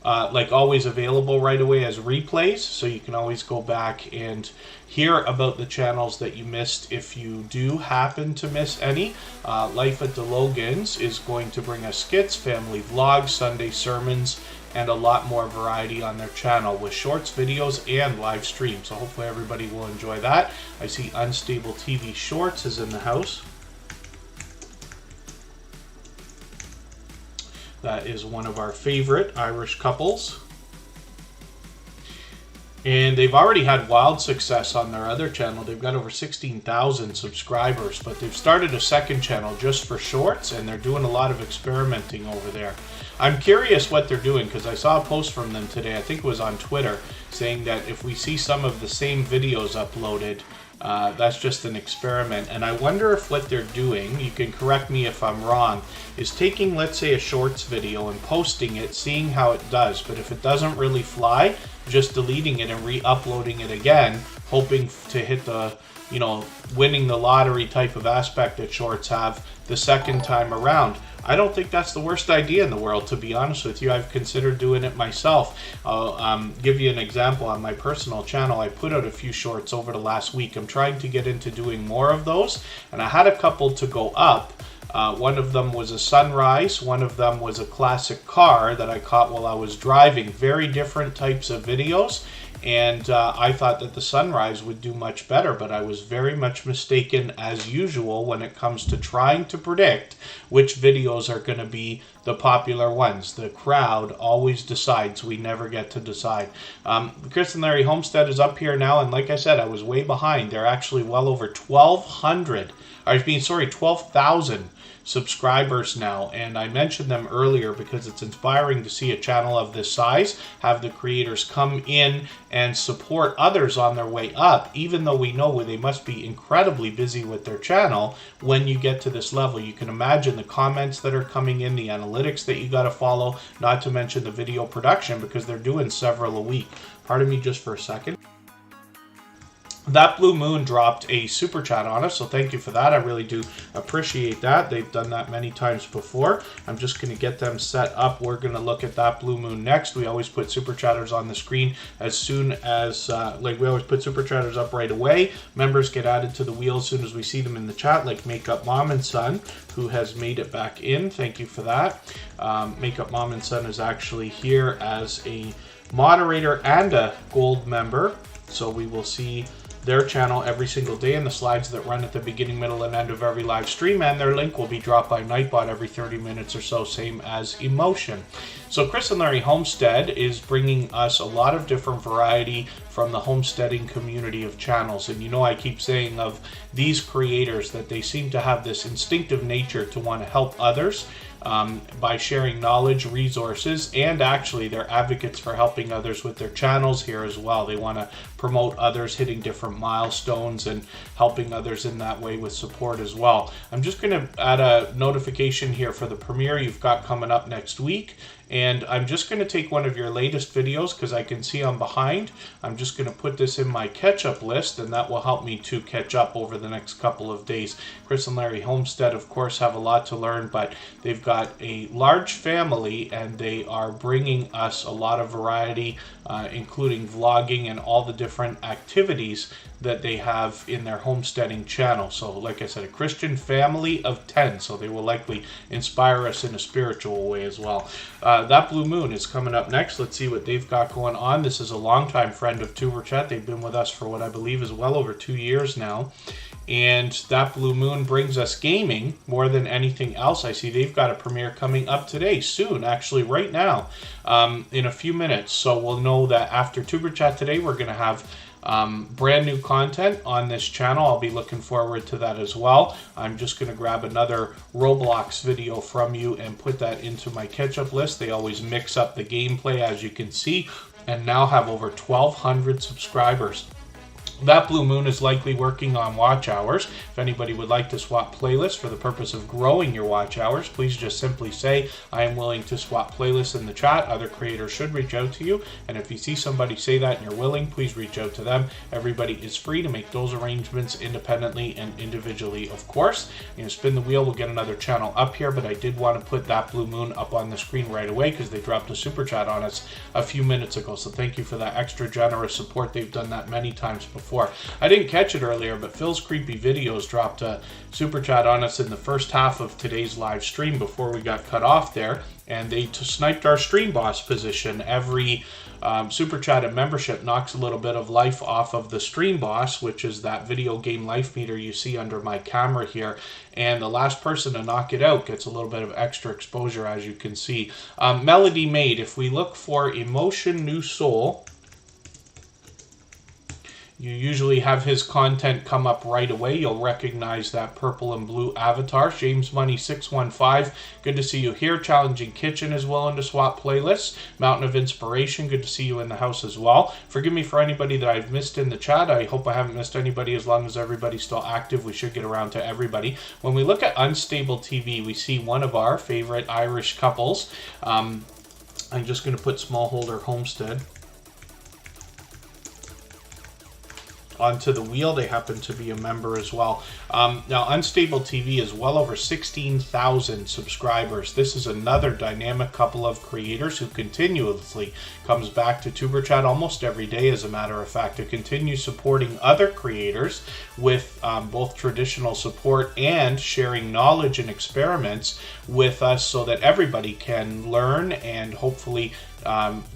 always available right away as replays, so you can always go back and hear about the channels that you missed if you do happen to miss any. Life at the Logans is going to bring us skits, family vlogs, Sunday sermons, and a lot more variety on their channel with shorts, videos, and live streams. So hopefully everybody will enjoy that. I see Unstable TV Shorts is in the house. That is one of our favorite Irish couples. And they've already had wild success on their other channel. They've got over 16,000 subscribers, but they've started a second channel just for shorts, and they're doing a lot of experimenting over there. I'm curious what they're doing, because I saw a post from them today, I think it was on Twitter, saying that if we see some of the same videos uploaded, that's just an experiment. And I wonder if what they're doing, you can correct me if I'm wrong, is taking, let's say, a shorts video and posting it, seeing how it does. But if it doesn't really fly, just deleting it and re-uploading it again, hoping to hit the, winning the lottery type of aspect that shorts have the second time around. I don't think that's the worst idea in the world, to be honest with you. I've considered doing it myself. I'll give you an example. On my personal channel, I put out a few shorts over the last week. I'm trying to get into doing more of those, and I had a couple to go up. One of them was a sunrise. One of them was a classic car that I caught while I was driving. Very different types of videos. And I thought that the sunrise would do much better, but I was very much mistaken as usual when it comes to trying to predict which videos are going to be the popular ones. The crowd always decides. We never get to decide. Chris and Larry Homestead is up here now, and like I said, I was way behind. They're actually well over 12,000 subscribers now, and I mentioned them earlier because it's inspiring to see a channel of this size have the creators come in and support others on their way up, even though we know they must be incredibly busy with their channel. When you get to this level, you can imagine the comments that are coming in, the analytics that you got to follow, not to mention the video production, because they're doing several a week. Pardon me just for a second. That Blue Moon dropped a super chat on us, so thank you for that. I really do appreciate that. They've done that many times before. I'm just going to get them set up. We're going to look at That Blue Moon next. We always put super chatters on the screen as soon as, we always put super chatters up right away. Members get added to the wheel as soon as we see them in the chat, like Makeup Mom and Son, who has made it back in. Thank you for that. Makeup Mom and Son is actually here as a moderator and a gold member, so we will see their channel every single day in the slides that run at the beginning, middle, and end of every live stream, and their link will be dropped by Nightbot every 30 minutes or so, same as Emotion. So Chris and Larry Homestead is bringing us a lot of different variety from the homesteading community of channels. And I keep saying of these creators that they seem to have this instinctive nature to want to help others by sharing knowledge, resources, and actually they're advocates for helping others with their channels here as well. They want to promote others hitting different milestones and helping others in that way with support as well. I'm just going to add a notification here for the premiere you've got coming up next week. And I'm just going to take one of your latest videos because I can see I'm behind. I'm just going to put this in my catch-up list, and that will help me to catch up over the next couple of days. Chris and Larry Homestead, of course, have a lot to learn, but they've got a large family, and they are bringing us a lot of variety, including vlogging and all the different activities that they have in their homesteading channel. So like I said, a Christian family of 10, so they will likely inspire us in a spiritual way as well. That Blue Moon is coming up next. Let's see what they've got going on. This is a longtime friend of Superchat. They've been with us for what I believe is well over 2 years now. And That Blue Moon brings us gaming more than anything else. I see they've got a premiere coming up today, soon, actually right now, in a few minutes. So we'll know that after Superchat today, we're going to have brand new content on this channel. I'll be looking forward to that as well. I'm just going to grab another Roblox video from you and put that into my catch-up list. They always mix up the gameplay, as you can see, and now have over 1,200 subscribers. That Blue Moon is likely working on watch hours. If anybody would like to swap playlists for the purpose of growing your watch hours, please just simply say, I am willing to swap playlists in the chat. Other creators should reach out to you. And if you see somebody say that and you're willing, please reach out to them. Everybody is free to make those arrangements independently and individually, of course. You know, spin the wheel, we'll get another channel up here, but I did want to put That Blue Moon up on the screen right away because they dropped a super chat on us a few minutes ago. So thank you for that extra generous support. They've done that many times before. I didn't catch it earlier, but Phil's Creepy Videos dropped a super chat on us in the first half of today's live stream before we got cut off there, and they sniped our stream boss position. Every super chat and membership knocks a little bit of life off of the stream boss, which is that video game life meter you see under my camera here, and the last person to knock it out gets a little bit of extra exposure, as you can see. Melody Made, if we look for Emotion New Soul, you usually have his content come up right away. You'll recognize that purple and blue avatar. James Money 615, good to see you here. Challenging Kitchen is willing to swap playlists. Mountain of Inspiration, good to see you in the house as well. Forgive me for anybody that I've missed in the chat. I hope I haven't missed anybody. As long as everybody's still active, we should get around to everybody. When we look at Unstable TV, we see one of our favorite Irish couples. I'm just going to put Smallholder Homestead onto the wheel. They happen to be a member as well. Now, Unstable TV is well over 16,000 subscribers. This is another dynamic couple of creators who continuously comes back to Superchat almost every day, as a matter of fact, to continue supporting other creators with both traditional support and sharing knowledge and experiments with us so that everybody can learn and hopefully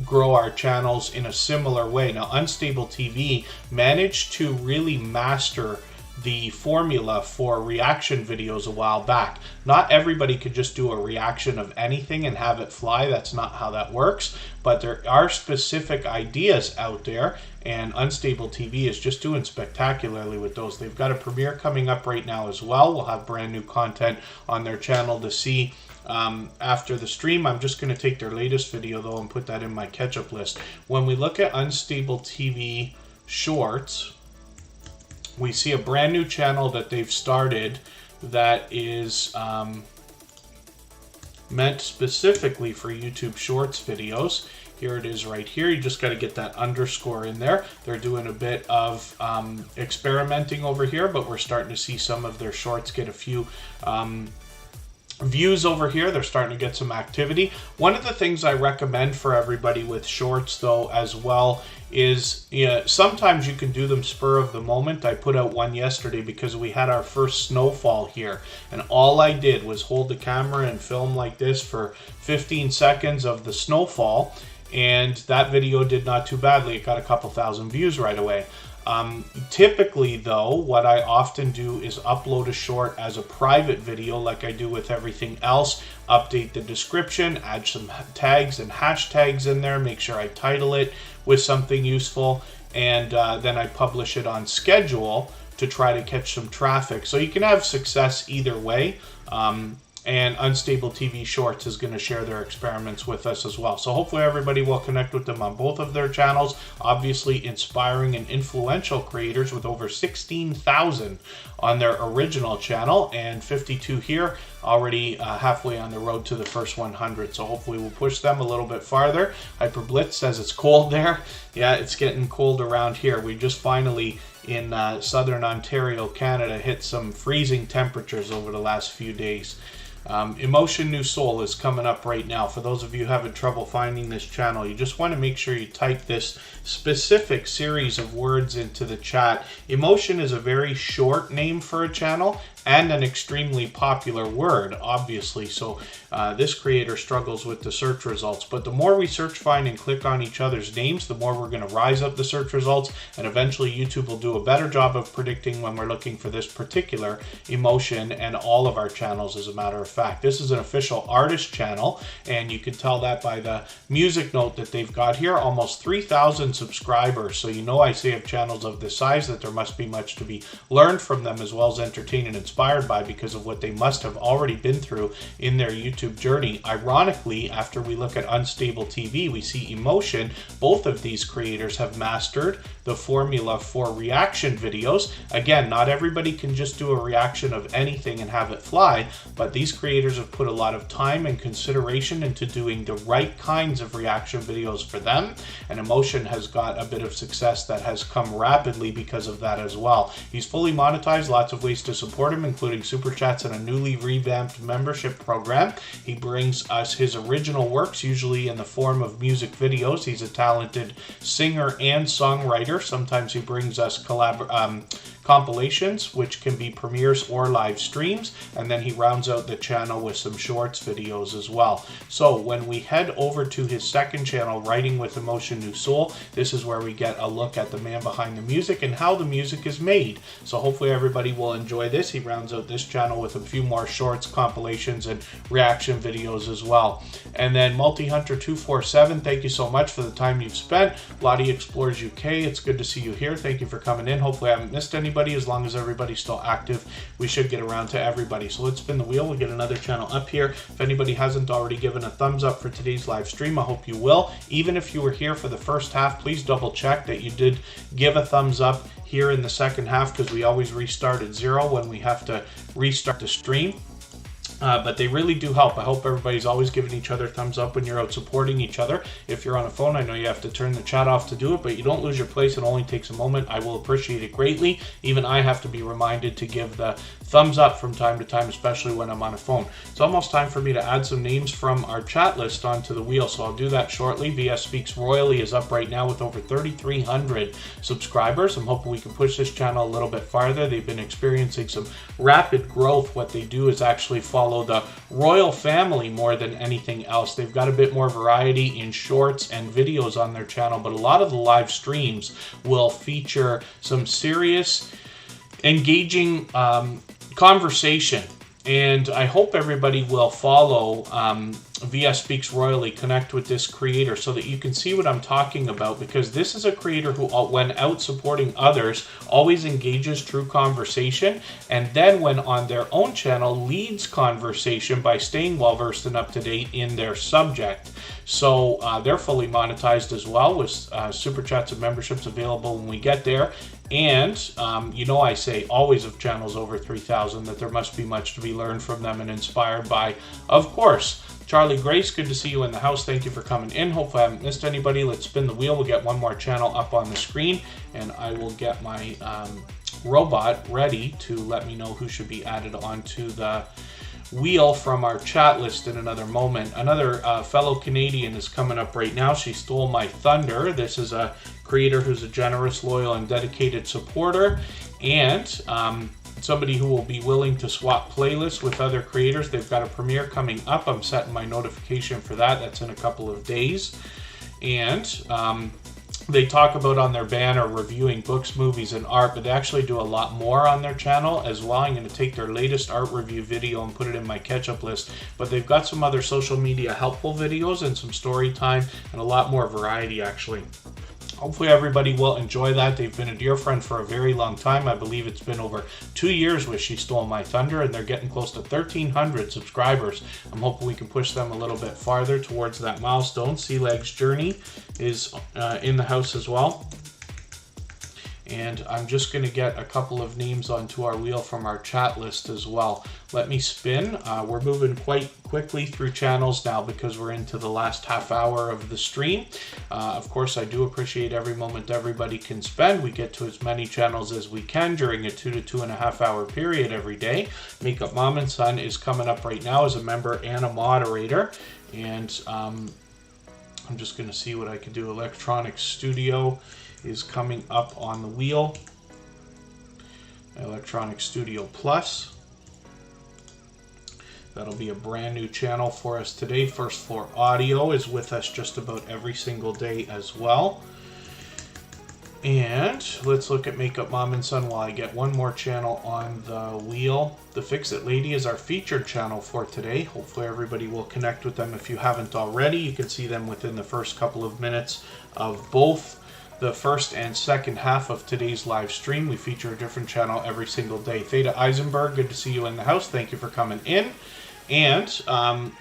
grow our channels in a similar way. Now, Unstable TV managed to really master the formula for reaction videos a while back. Not everybody could just do a reaction of anything and have it fly. That's not how that works. But there are specific ideas out there, and Unstable TV is just doing spectacularly with those. They've got a premiere coming up right now as well. We'll have brand new content on their channel to see after the stream. I'm just going to take their latest video though and put that in my catch-up list. When we look at Unstable TV Shorts, we see a brand new channel that they've started that is meant specifically for YouTube Shorts videos. Here it is right here. You just got to get that underscore in there. They're doing a bit of experimenting over here, but we're starting to see some of their shorts get a few views over here. They're starting to get some activity. One of the things I recommend for everybody with shorts though as well is, sometimes you can do them spur of the moment. I put out one yesterday because we had our first snowfall here, and all I did was hold the camera and film like this for 15 seconds of the snowfall, and that video did not too badly. It got a couple thousand views right away. Typically though, what I often do is upload a short as a private video like I do with everything else, update the description, add some tags and hashtags in there, make sure I title it with something useful, and then I publish it on schedule to try to catch some traffic. So you can have success either way. And Unstable TV Shorts is going to share their experiments with us as well. So hopefully everybody will connect with them on both of their channels. Obviously inspiring and influential creators with over 16,000 on their original channel and 52 here, already halfway on the road to the first 100. So hopefully we'll push them a little bit farther. Hyperblitz says it's cold there. Yeah, it's getting cold around here. We just finally in southern Ontario, Canada, hit some freezing temperatures over the last few days. Emotion New Soul is coming up right now. For those of you having trouble finding this channel, you just want to make sure you type this specific series of words into the chat. Emotion is a very short name for a channel and an extremely popular word, obviously. So this creator struggles with the search results. But the more we search, find, and click on each other's names, the more we're going to rise up the search results. And eventually YouTube will do a better job of predicting when we're looking for this particular emotion, and all of our channels, as a matter of fact. This is an official artist channel, and you can tell that by the music note that they've got here. Almost 3,000 subscribers. So you know, I say of channels of this size that there must be much to be learned from them, as well as entertained and inspired by, because of what they must have already been through in their YouTube journey. Ironically, after we look at Unstable TV, we see Emotion. Both of these creators have mastered the formula for reaction videos. Again, not everybody can just do a reaction of anything and have it fly, but these creators have put a lot of time and consideration into doing the right kinds of reaction videos for them, and Emotion has got a bit of success that has come rapidly because of that as well. He's fully monetized, lots of ways to support him, including super chats and a newly revamped membership program. He brings us his original works, usually in the form of music videos. He's a talented singer and songwriter. Sometimes he brings us compilations, which can be premieres or live streams, and then he rounds out the channel with some shorts videos as well. So when we head over to his second channel, Writing with Emotion New Soul, this is where we get a look at the man behind the music and how the music is made. So hopefully everybody will enjoy this. He rounds out this channel with a few more shorts, compilations, and reaction videos as well. And then MultiHunter247, thank you so much for the time you've spent. Lottie Explores UK, it's good to see you here. Thank you for coming in. Hopefully I haven't missed anybody. As long as everybody's still active, we should get around to everybody. So let's spin the wheel. We'll get another channel up here. If anybody hasn't already given a thumbs up for today's live stream, I hope you will. Even if you were here for the first half, please double check that you did give a thumbs up here in the second half, because we always restart at 0 when we have to restart the stream. But they really do help. I hope everybody's always giving each other thumbs up when you're out supporting each other. If you're on a phone, I know you have to turn the chat off to do it, but you don't lose your place. It only takes a moment. I will appreciate it greatly. Even I have to be reminded to give the thumbs up from time to time, especially when I'm on a phone. It's almost time for me to add some names from our chat list onto the wheel, so I'll do that shortly. VS Speaks Royally is up right now with over 3,300 subscribers. I'm hoping we can push this channel a little bit farther. They've been experiencing some rapid growth. What they do is actually follow the royal family more than anything else. They've got a bit more variety in shorts and videos on their channel, but a lot of the live streams will feature some serious, engaging conversation. And I hope everybody will follow VS Speaks Royally, connect with this creator so that you can see what I'm talking about, because this is a creator who, when out supporting others, always engages true conversation, and then when on their own channel leads conversation by staying well versed and up to date in their subject. So they're fully monetized as well, with super chats and memberships available when we get there. And you know, I say always of channels over 3,000 that there must be much to be learned from them and inspired by, of course. Charlie Grace, good to see you in the house. Thank you for coming in. Hopefully I haven't missed anybody. Let's spin the wheel. We'll get one more channel up on the screen, and I will get my robot ready to let me know who should be added onto the wheel from our chat list in another moment. Another fellow Canadian is coming up right now. She stole my thunder. This is a creator who's a generous, loyal, and dedicated supporter, and somebody who will be willing to swap playlists with other creators. They've got a premiere coming up. I'm setting my notification for that. That's in a couple of days. And they talk about on their banner reviewing books, movies, and art, but they actually do a lot more on their channel as well. I'm going to take their latest art review video and put it in my catch-up list, but they've got some other social media helpful videos and some story time and a lot more variety, actually. Hopefully everybody will enjoy that. They've been a dear friend for a very long time. I believe it's been over 2 years with She Stole My Thunder, and they're getting close to 1,300 subscribers. I'm hoping we can push them a little bit farther towards that milestone. Sea Legs Journey is in the house as well. And I'm just going to get a couple of names onto our wheel from our chat list as well. Let me spin. We're moving quite quickly through channels now because we're into the last half hour of the stream. Of course, I do appreciate every moment everybody can spend. We get to as many channels as we can during a 2 to 2.5 hour period every day. Makeup Mom and Son is coming up right now as a member and a moderator. And I'm just going to see what I can do. Electronic Studio is coming up on the wheel. Electronic Studio Plus. That'll be a brand new channel for us today. First Floor Audio is with us just about every single day as well. And let's look at Makeup Mom and Son while I get one more channel on the wheel. The Fix It Lady is our featured channel for today. Hopefully everybody will connect with them if you haven't already. You can see them within the first couple of minutes of both the first and second half of today's live stream. We feature a different channel every single day. Theta Eisenberg, good to see you in the house. Thank you for coming in. And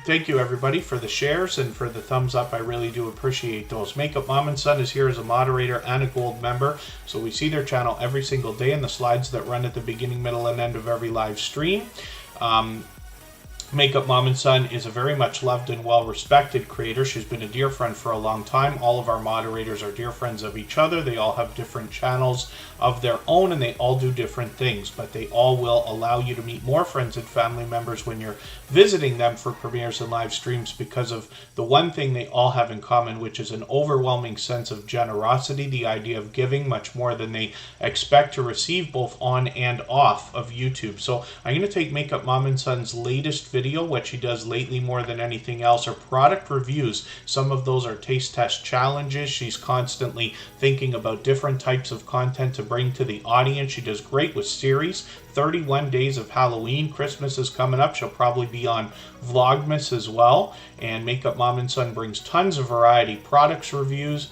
thank you everybody for the shares and for the thumbs up. I really do appreciate those. Makeup Mom and Son is here as a moderator and a gold member. So we see their channel every single day in the slides that run at the beginning, middle, and end of every live stream. Makeup Mom and Son is a very much loved and well-respected creator. She's been a dear friend for a long time. All of our moderators are dear friends of each other. They all have different channels of their own, and they all do different things, but they all will allow you to meet more friends and family members when you're visiting them for premieres and live streams because of the one thing they all have in common, which is an overwhelming sense of generosity, the idea of giving much more than they expect to receive both on and off of YouTube. So I'm going to take Makeup Mom and Son's latest video. What she does lately more than anything else are product reviews. Some of those are taste test challenges. She's constantly thinking about different types of content to bring to the audience. She does great with series. 31 days of Halloween. Christmas is coming up. She'll probably be on Vlogmas as well. And Makeup Mom and Son brings tons of variety. Product reviews,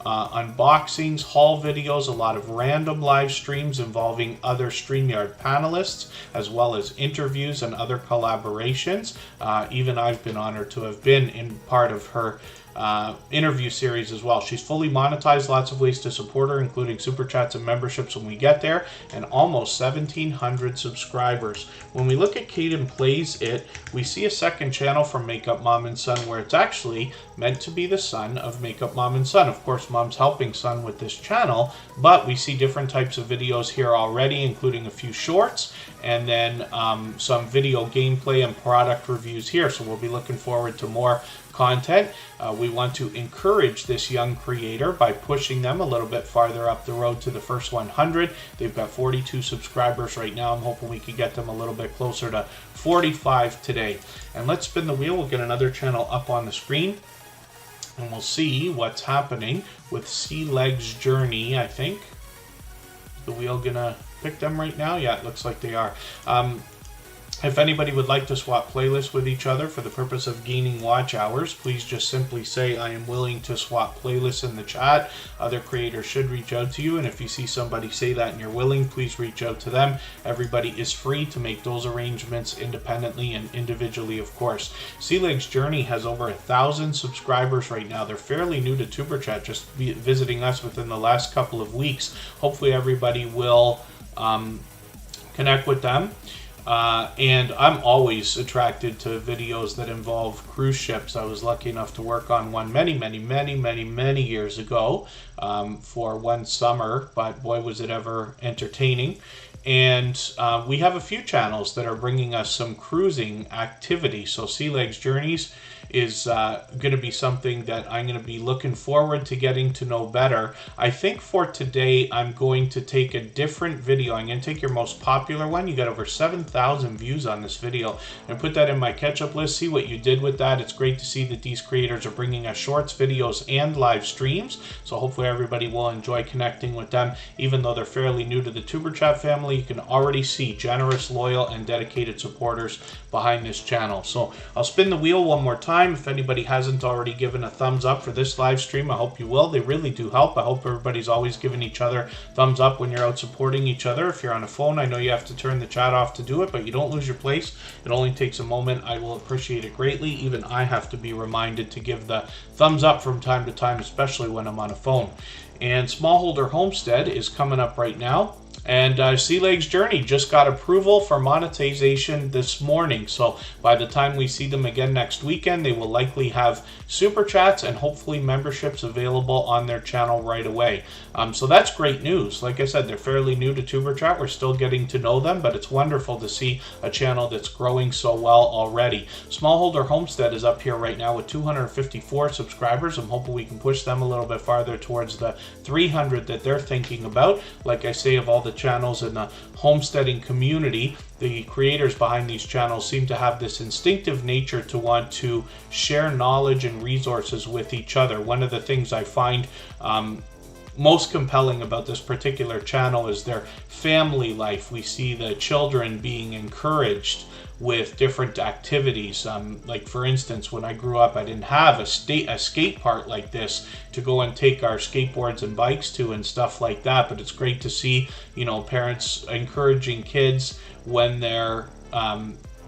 unboxings, haul videos, a lot of random live streams involving other StreamYard panelists, as well as interviews and other collaborations. Even I've been honored to have been in part of her interview series as well. She's fully monetized, lots of ways to support her, including super chats and memberships when we get there, and almost 1,700 subscribers. When we look at Kaden Plays It, we see a second channel from Makeup Mom and Son where it's actually meant to be the son of Makeup Mom and Son. Of course, Mom's helping Son with this channel, but we see different types of videos here already, including a few shorts, and then some video gameplay and product reviews here. So we'll be looking forward to more content. We want to encourage this young creator by pushing them a little bit farther up the road to the first 100. They've got 42 subscribers right now. I'm hoping we could get them a little bit closer to 45 today. And let's spin the wheel. We'll get another channel up on the screen and we'll see what's happening with Sea Legs Journey, I think. Is the wheel gonna pick them right now? Yeah, it looks like they are. If anybody would like to swap playlists with each other for the purpose of gaining watch hours, please just simply say, I am willing to swap playlists in the chat. Other creators should reach out to you, and if you see somebody say that and you're willing, please reach out to them. Everybody is free to make those arrangements independently and individually, of course. Sea Legs Journey has over 1,000 subscribers right now. They're fairly new to Tuber Chat, just visiting us within the last couple of weeks. Hopefully everybody will connect with them. And I'm always attracted to videos that involve cruise ships. I was lucky enough to work on one many years ago for one summer, but boy was it ever entertaining. And we have a few channels that are bringing us some cruising activity. So Sea Legs Journeys is going to be something that I'm going to be looking forward to getting to know better. I think for today, I'm going to take a different video. I'm going to take your most popular one. You got over 7,000 views on this video, and put that in my catch-up list, see what you did with that. It's great to see that these creators are bringing us shorts, videos, and live streams. So hopefully everybody will enjoy connecting with them. Even though they're fairly new to the Tuber Chat family, you can already see generous, loyal, and dedicated supporters behind this channel. So I'll spin the wheel one more time. time. If anybody hasn't already given a thumbs up for this live stream, I hope you will. They really do help. I hope everybody's always giving each other thumbs up when you're out supporting each other. If you're on a phone, I know you have to turn the chat off to do it, but you don't lose your place. It only takes a moment. I will appreciate it greatly. Even I have to be reminded to give the thumbs up from time to time, especially when I'm on a phone. And Smallholder Homestead is coming up right now. And Sea Legs Journey just got approval for monetization this morning. So by the time we see them again next weekend, they will likely have super chats and hopefully memberships available on their channel right away. So that's great news. Like I said, they're fairly new to Tuber Chat. We're still getting to know them, but it's wonderful to see a channel that's growing so well already. Smallholder Homestead is up here right now with 254 subscribers. I'm hoping we can push them a little bit farther towards the 300 that they're thinking about. Like I say, of all the channels in the homesteading community, the creators behind these channels seem to have this instinctive nature to want to share knowledge and resources with each other. One of the things I find most compelling about this particular channel is their family life. We see the children being encouraged with different activities. Like for instance, when I grew up, I didn't have a skate park like this to go and take our skateboards and bikes to and stuff like that. But it's great to see, you know, parents encouraging kids when they're,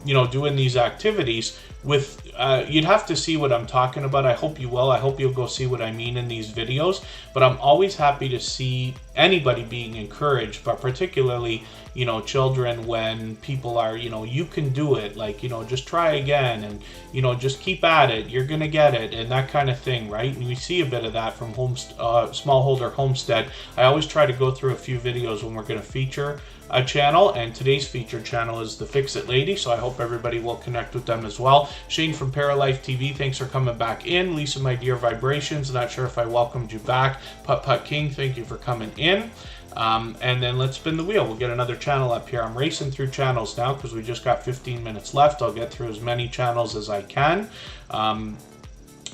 you know, doing these activities with, you'd have to see what I'm talking about. I hope you will. I hope you'll go see what I mean in these videos. But I'm always happy to see anybody being encouraged, but particularly, you know, children, when people are, you know, you can do it, like, you know, just try again, and, you know, just keep at it, you're gonna get it, and that kind of thing, right? And we see a bit of that from Smallholder Homestead. I always try to go through a few videos when we're gonna feature a channel, and today's featured channel is the Fix It Lady, so I hope everybody will connect with them as well. Shane from Paralife TV, thanks for coming back in. Lisa, my dear vibrations, not sure if I welcomed you back. Putt Putt King, thank you for coming in. And then let's spin the wheel. We'll get another channel up here. I'm racing through channels now because we just got 15 minutes left. I'll get through as many channels as I can.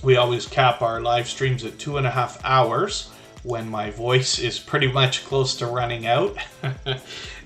We always cap our live streams at 2.5 hours when my voice is pretty much close to running out.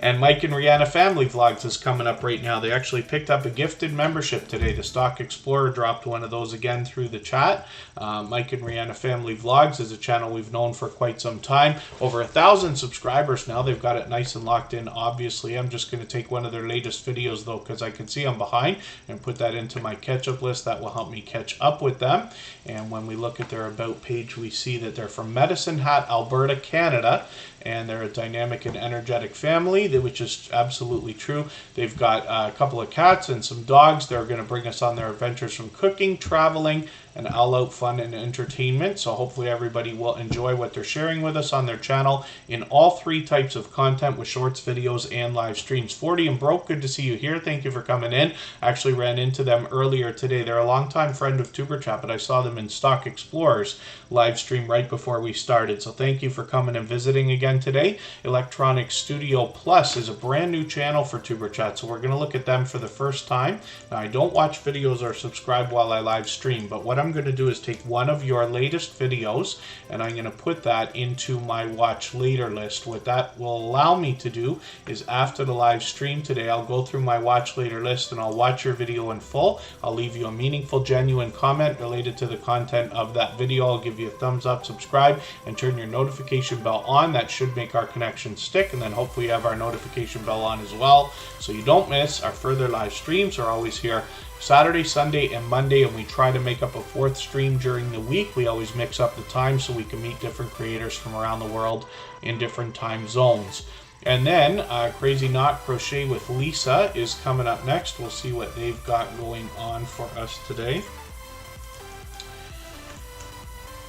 And Mike and Rihanna Family Vlogs is coming up right now. They actually picked up a gifted membership today. The Stock Explorer dropped one of those again through the chat. Mike and Rihanna Family Vlogs is a channel we've known for quite some time. Over 1,000 subscribers now. They've got it nice and locked in, obviously. I'm just going to take one of their latest videos, though, because I can see I'm behind, and put that into my catch-up list. That will help me catch up with them. And when we look at their About page, we see that they're from Medicine Hat, Alberta, Canada. And they're a dynamic and energetic family, which is absolutely true. They've got a couple of cats and some dogs. They're going to bring us on their adventures from cooking, traveling, and all-out fun and entertainment. So hopefully everybody will enjoy what they're sharing with us on their channel in all three types of content, with shorts, videos, and live streams. 40 and Broke, good to see you here. Thank you for coming in. I actually ran into them earlier today. They're a longtime friend of Tuber Chat, but I saw them in Stock Explorers live stream right before we started. So thank you for coming and visiting again today. Electronic Studio Plus is a brand new channel for Tuber Chat, so we're going to look at them for the first time. Now, I don't watch videos or subscribe while I live stream, but what I'm going to do is take one of your latest videos and I'm going to put that into my watch later list. What that will allow me to do is, after the live stream today, I'll go through my watch later list and I'll watch your video in full. I'll leave you a meaningful, genuine comment related to the content of that video. I'll give you a thumbs up, subscribe, and turn your notification bell on. That should make our connection stick, and then hopefully you have our notification bell on as well, so you don't miss our further live streams. Are always here Saturday, Sunday, and Monday, and we try to make up a fourth stream during the week. We always mix up the time so we can meet different creators from around the world in different time zones. And then Crazy Knot Crochet with Lisa is coming up next. We'll see what they've got going on for us today.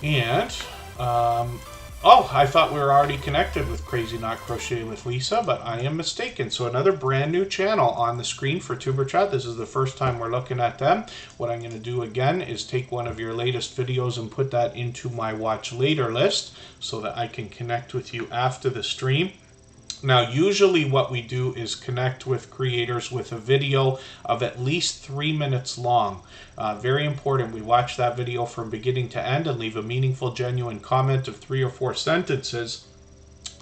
And oh, I thought we were already connected with Crazy Knot Crochet with Lisa, but I am mistaken. So another brand new channel on the screen for Tuber Chat. This is the first time we're looking at them. What I'm going to do again is take one of your latest videos and put that into my watch later list so that I can connect with you after the stream. Now, usually what we do is connect with creators with a video of at least 3 minutes long. Very important. We watch that video from beginning to end and leave a meaningful, genuine comment of 3 or 4 sentences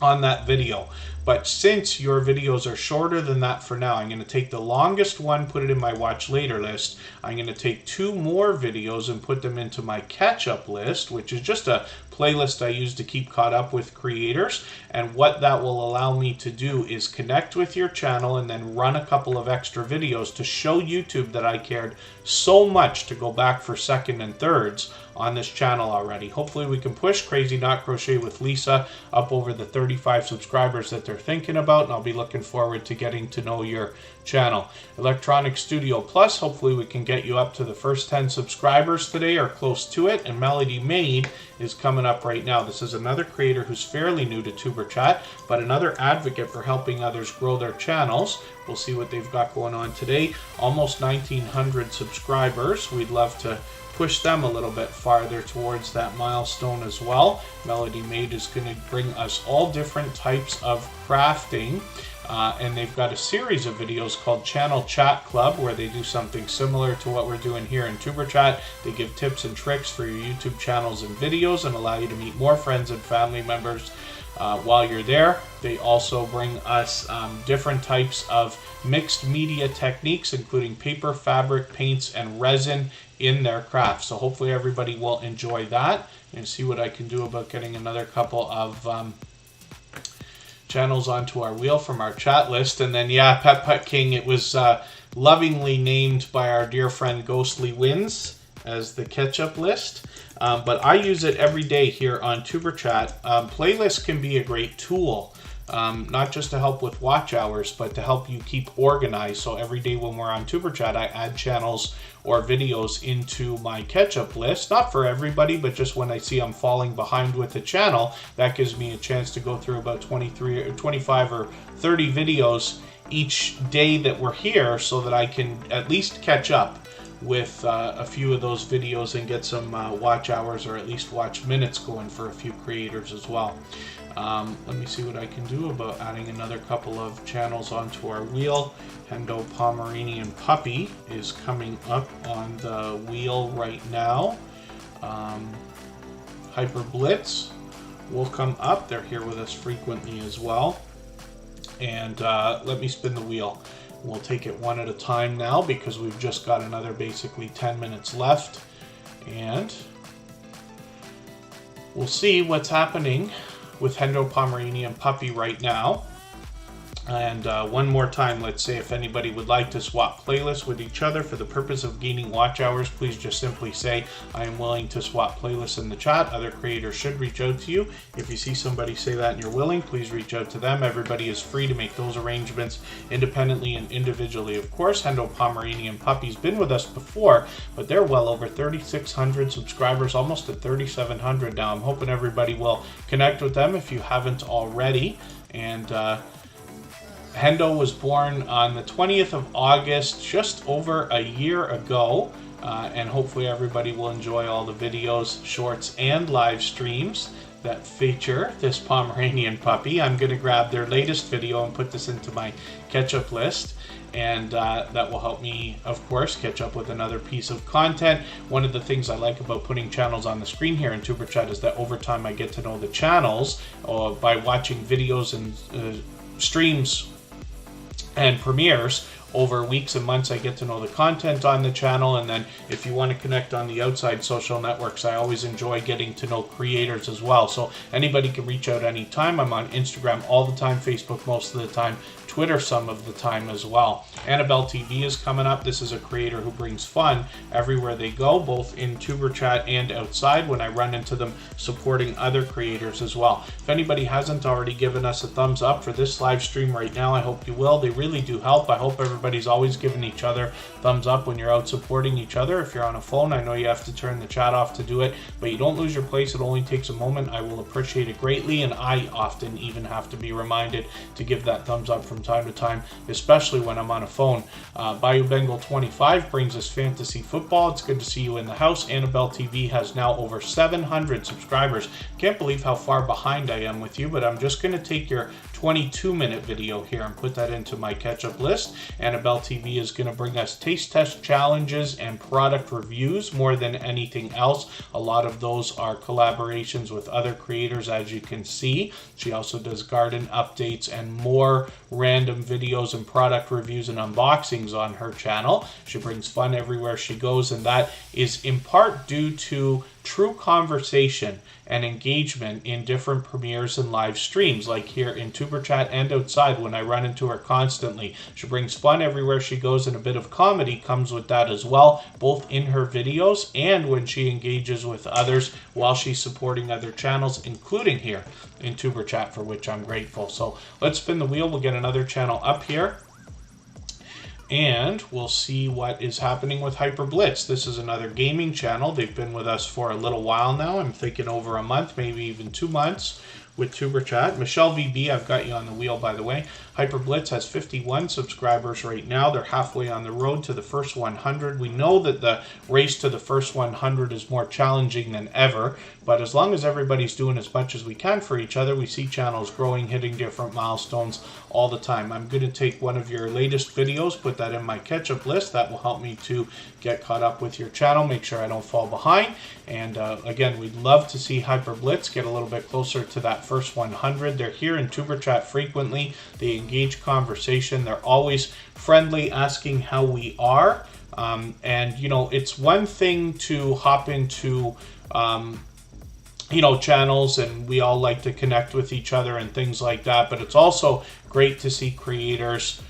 on that video. But since your videos are shorter than that for now, I'm going to take the longest one, put it in my watch later list. I'm going to take 2 more videos and put them into my catch-up list, which is just a playlist I use to keep caught up with creators. And what that will allow me to do is connect with your channel and then run a couple of extra videos to show YouTube that I cared so much to go back for second and thirds on this channel already. Hopefully we can push Crazy Knot Crochet with Lisa up over the 35 subscribers that they're thinking about, and I'll be looking forward to getting to know your channel. Electronic Studio Plus, hopefully we can get you up to the first 10 subscribers today or close to it. And Melody Maid is coming up right now. This is another creator who's fairly new to Tuber Chat, but another advocate for helping others grow their channels. We'll see what they've got going on today. Almost 1,900 subscribers. We'd love to push them a little bit farther towards that milestone as well. Melody Maid is going to bring us all different types of crafting. And they've got a series of videos called Channel Chat Club, where they do something similar to what we're doing here in Tuber Chat. They give tips and tricks for your YouTube channels and videos and allow you to meet more friends and family members while you're there. They also bring us different types of mixed media techniques, including paper, fabric, paints, and resin in their craft. So hopefully everybody will enjoy that and see what I can do about getting another couple of channels onto our wheel from our chat list. And then, yeah, Pet Pet King, it was lovingly named by our dear friend Ghostly Wins as the catch-up list. But I use it every day here on Tuber Chat. Playlists can be a great tool, not just to help with watch hours, but to help you keep organized. So every day when we're on Tuber Chat, I add channels or videos into my catch-up list. Not for everybody, but just when I see I'm falling behind with a channel, that gives me a chance to go through about 23 or 25 or 30 videos each day that we're here, so that I can at least catch up with a few of those videos and get some watch hours, or at least watch minutes going for a few creators as well. Let me see what I can do about adding another couple of channels onto our wheel. Hendo Pomeranian Puppy is coming up on the wheel right now. Hyper Blitz will come up. They're here with us frequently as well. And let me spin the wheel. We'll take it one at a time now, because we've just got another basically 10 minutes left. And we'll see what's happening with Hendo Pomeranian Puppy right now. And one more time, let's say if anybody would like to swap playlists with each other for the purpose of gaining watch hours, please just simply say, I am willing to swap playlists in the chat. Other creators should reach out to you. If you see somebody say that and you're willing, please reach out to them. Everybody is free to make those arrangements independently and individually. Of course, Hendo Pomeranian Puppy's been with us before, but they're well over 3,600 subscribers, almost at 3,700 now. I'm hoping everybody will connect with them if you haven't already. And Hendo was born on the 20th of August, just over a year ago, and hopefully everybody will enjoy all the videos, shorts, and live streams that feature this Pomeranian puppy. I'm going to grab their latest video and put this into my catch-up list, and that will help me, of course, catch up with another piece of content. One of the things I like about putting channels on the screen here in Tuber Chat is that over time I get to know the channels by watching videos and streams and premieres over weeks and months. I get to know the content on the channel, and then if you want to connect on the outside social networks, I always enjoy getting to know creators as well. So anybody can reach out anytime. I'm on Instagram all the time, Facebook most of the time, Twitter some of the time as well. Annabelle TV is coming up. This is a creator who brings fun everywhere they go, both in Tuber Chat and outside when I run into them supporting other creators as well. If anybody hasn't already given us a thumbs up for this live stream right now, I hope you will. They really do help. I hope everybody's always giving each other thumbs up when you're out supporting each other. If you're on a phone, I know you have to turn the chat off to do it, but you don't lose your place. It only takes a moment. I will appreciate it greatly, and I often even have to be reminded to give that thumbs up from time to time, especially when I'm on a phone. Bayou Bengal 25 brings us fantasy football. It's good to see you in the house. Annabelle TV has now over 700 subscribers. Can't believe how far behind I am with you, but I'm just going to take your 22-minute video here and put that into my catch-up list. Annabelle TV is going to bring us taste test challenges and product reviews more than anything else. A lot of those are collaborations with other creators, as you can see. She also does garden updates and more random videos and product reviews and unboxings on her channel. She brings fun everywhere she goes, and that is in part due to true conversation and engagement in different premieres and live streams, like here in Tuber Chat and outside when I run into her constantly. She brings fun everywhere she goes, and a bit of comedy comes with that as well, both in her videos and when she engages with others while she's supporting other channels, including here in Tuber Chat, for which I'm grateful. So let's spin the wheel. We'll get another channel up here, and we'll see what is happening with Hyper Blitz. This is another gaming channel. They've been with us for a little while now. I'm thinking over a month, maybe even 2 months with Tuber Chat. Michelle VB, I've got you on the wheel, by the way. Hyper Blitz has 51 subscribers right now. They're halfway on the road to the first 100. We know that the race to the first 100 is more challenging than ever, but as long as everybody's doing as much as we can for each other, we see channels growing, hitting different milestones all the time. I'm going to take one of your latest videos, put that in my catch-up list. That will help me to get caught up with your channel, make sure I don't fall behind. And again, we'd love to see Hyper Blitz get a little bit closer to that first 100. They're here in Tuber Chat frequently. They engage conversation. They're always friendly, asking how we are. And, you know, it's one thing to hop into channels, and we all like to connect with each other and things like that, but it's also great to see creators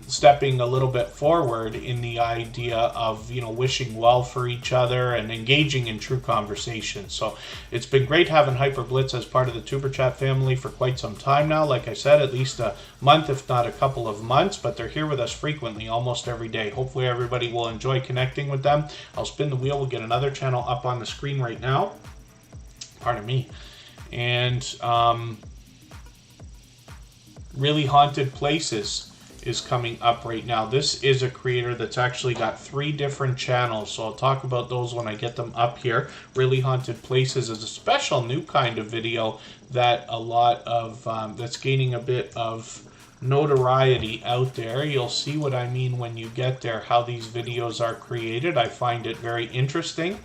stepping a little bit forward in the idea of, wishing well for each other and engaging in true conversation. So it's been great having Hyper Blitz as part of the Tuber Chat family for quite some time now. Like I said, at least a month, if not a couple of months, but they're here with us frequently, almost every day. Hopefully everybody will enjoy connecting with them. I'll spin the wheel. We'll get another channel up on the screen right now. Pardon me. And Really Haunted Places is coming up right now. This is a creator that's actually got 3 different channels, so I'll talk about those when I get them up here. Really Haunted Places is a special new kind of video that a lot of that's gaining a bit of notoriety out there. You'll see what I mean when you get there, how these videos are created. I find it very interesting.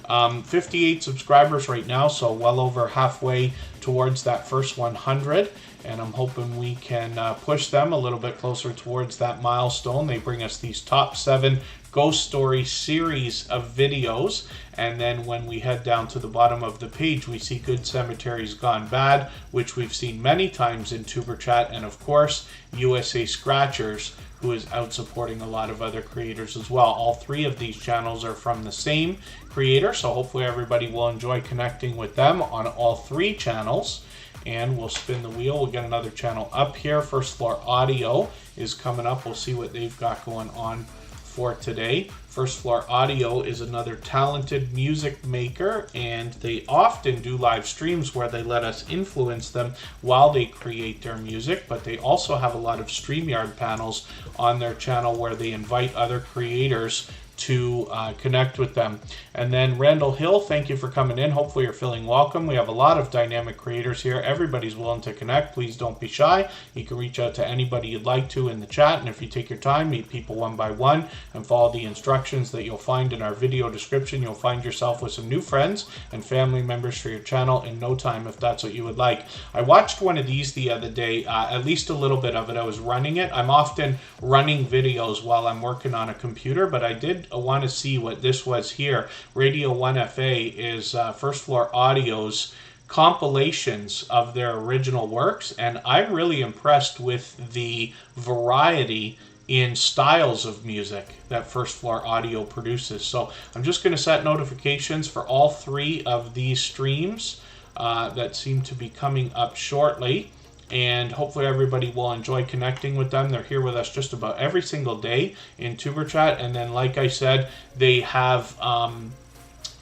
58 subscribers right now, so well over halfway towards that first 100, and I'm hoping we can push them a little bit closer towards that milestone. They bring us these top 7 ghost story series of videos, and then when we head down to the bottom of the page, we see Good Cemeteries Gone Bad, which we've seen many times in Tuber Chat, and of course USA Scratchers, who is out supporting a lot of other creators as well. All 3 of these channels are from the same creator, so hopefully everybody will enjoy connecting with them on all 3 channels. And we'll spin the wheel. We'll get another channel up here. First Floor Audio is coming up. We'll see what they've got going on for today. First Floor Audio is another talented music maker, and they often do live streams where they let us influence them while they create their music, but they also have a lot of StreamYard panels on their channel where they invite other creators to connect with them. And then Randall Hill, thank you for coming in. Hopefully you're feeling welcome. We have a lot of dynamic creators here. Everybody's willing to connect. Please don't be shy. You can reach out to anybody you'd like to in the chat, and if you take your time, meet people one by one and follow the instructions that you'll find in our video description, you'll find yourself with some new friends and family members for your channel in no time, if that's what you would like. I watched one of these the other day, at least a little bit of it. I was running it. I'm often running videos while I'm working on a computer, but I did want to see what this was here. Radio 1FA is First Floor Audio's compilations of their original works, and I'm really impressed with the variety in styles of music that First Floor Audio produces. So I'm just going to set notifications for all 3 of these streams that seem to be coming up shortly, and hopefully everybody will enjoy connecting with them. They're here with us just about every single day in Tuber Chat, and then like I said, they have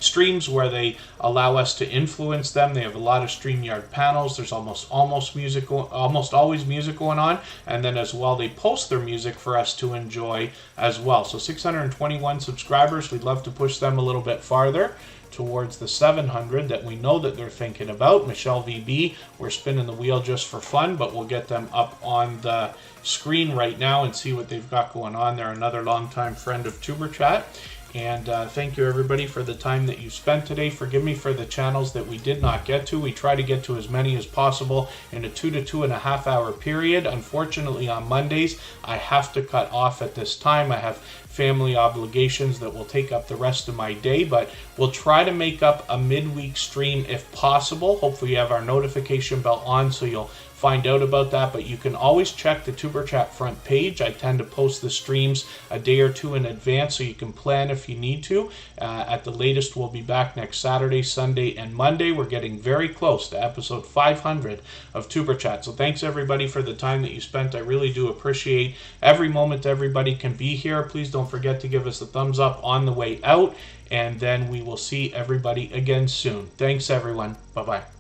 streams where they allow us to influence them. They have a lot of StreamYard panels. There's almost always music going on, and then as well they post their music for us to enjoy as well. So 621 subscribers. We'd love to push them a little bit farther towards the 700 that we know that they're thinking about. Michelle VB, we're spinning the wheel just for fun, but we'll get them up on the screen right now and see what they've got going on. They're another longtime friend of Tuber Chat. And thank you everybody for the time that you spent today. Forgive me for the channels that we did not get to. We try to get to as many as possible in a 2 to 2.5 hour period. Unfortunately, on Mondays, I have to cut off at this time. I have family obligations that will take up the rest of my day, but we'll try to make up a midweek stream if possible. Hopefully you have our notification bell on so you'll find out about that, but you can always check the Tuber Chat front page. I tend to post the streams a day or two in advance so you can plan if you need to. At the latest, we'll be back next Saturday, Sunday, and Monday. We're getting very close to episode 500 of Tuber Chat. So thanks everybody for the time that you spent. I really do appreciate every moment everybody can be here. Please don't forget to give us a thumbs up on the way out, and then we will see everybody again soon. Thanks everyone. Bye-bye.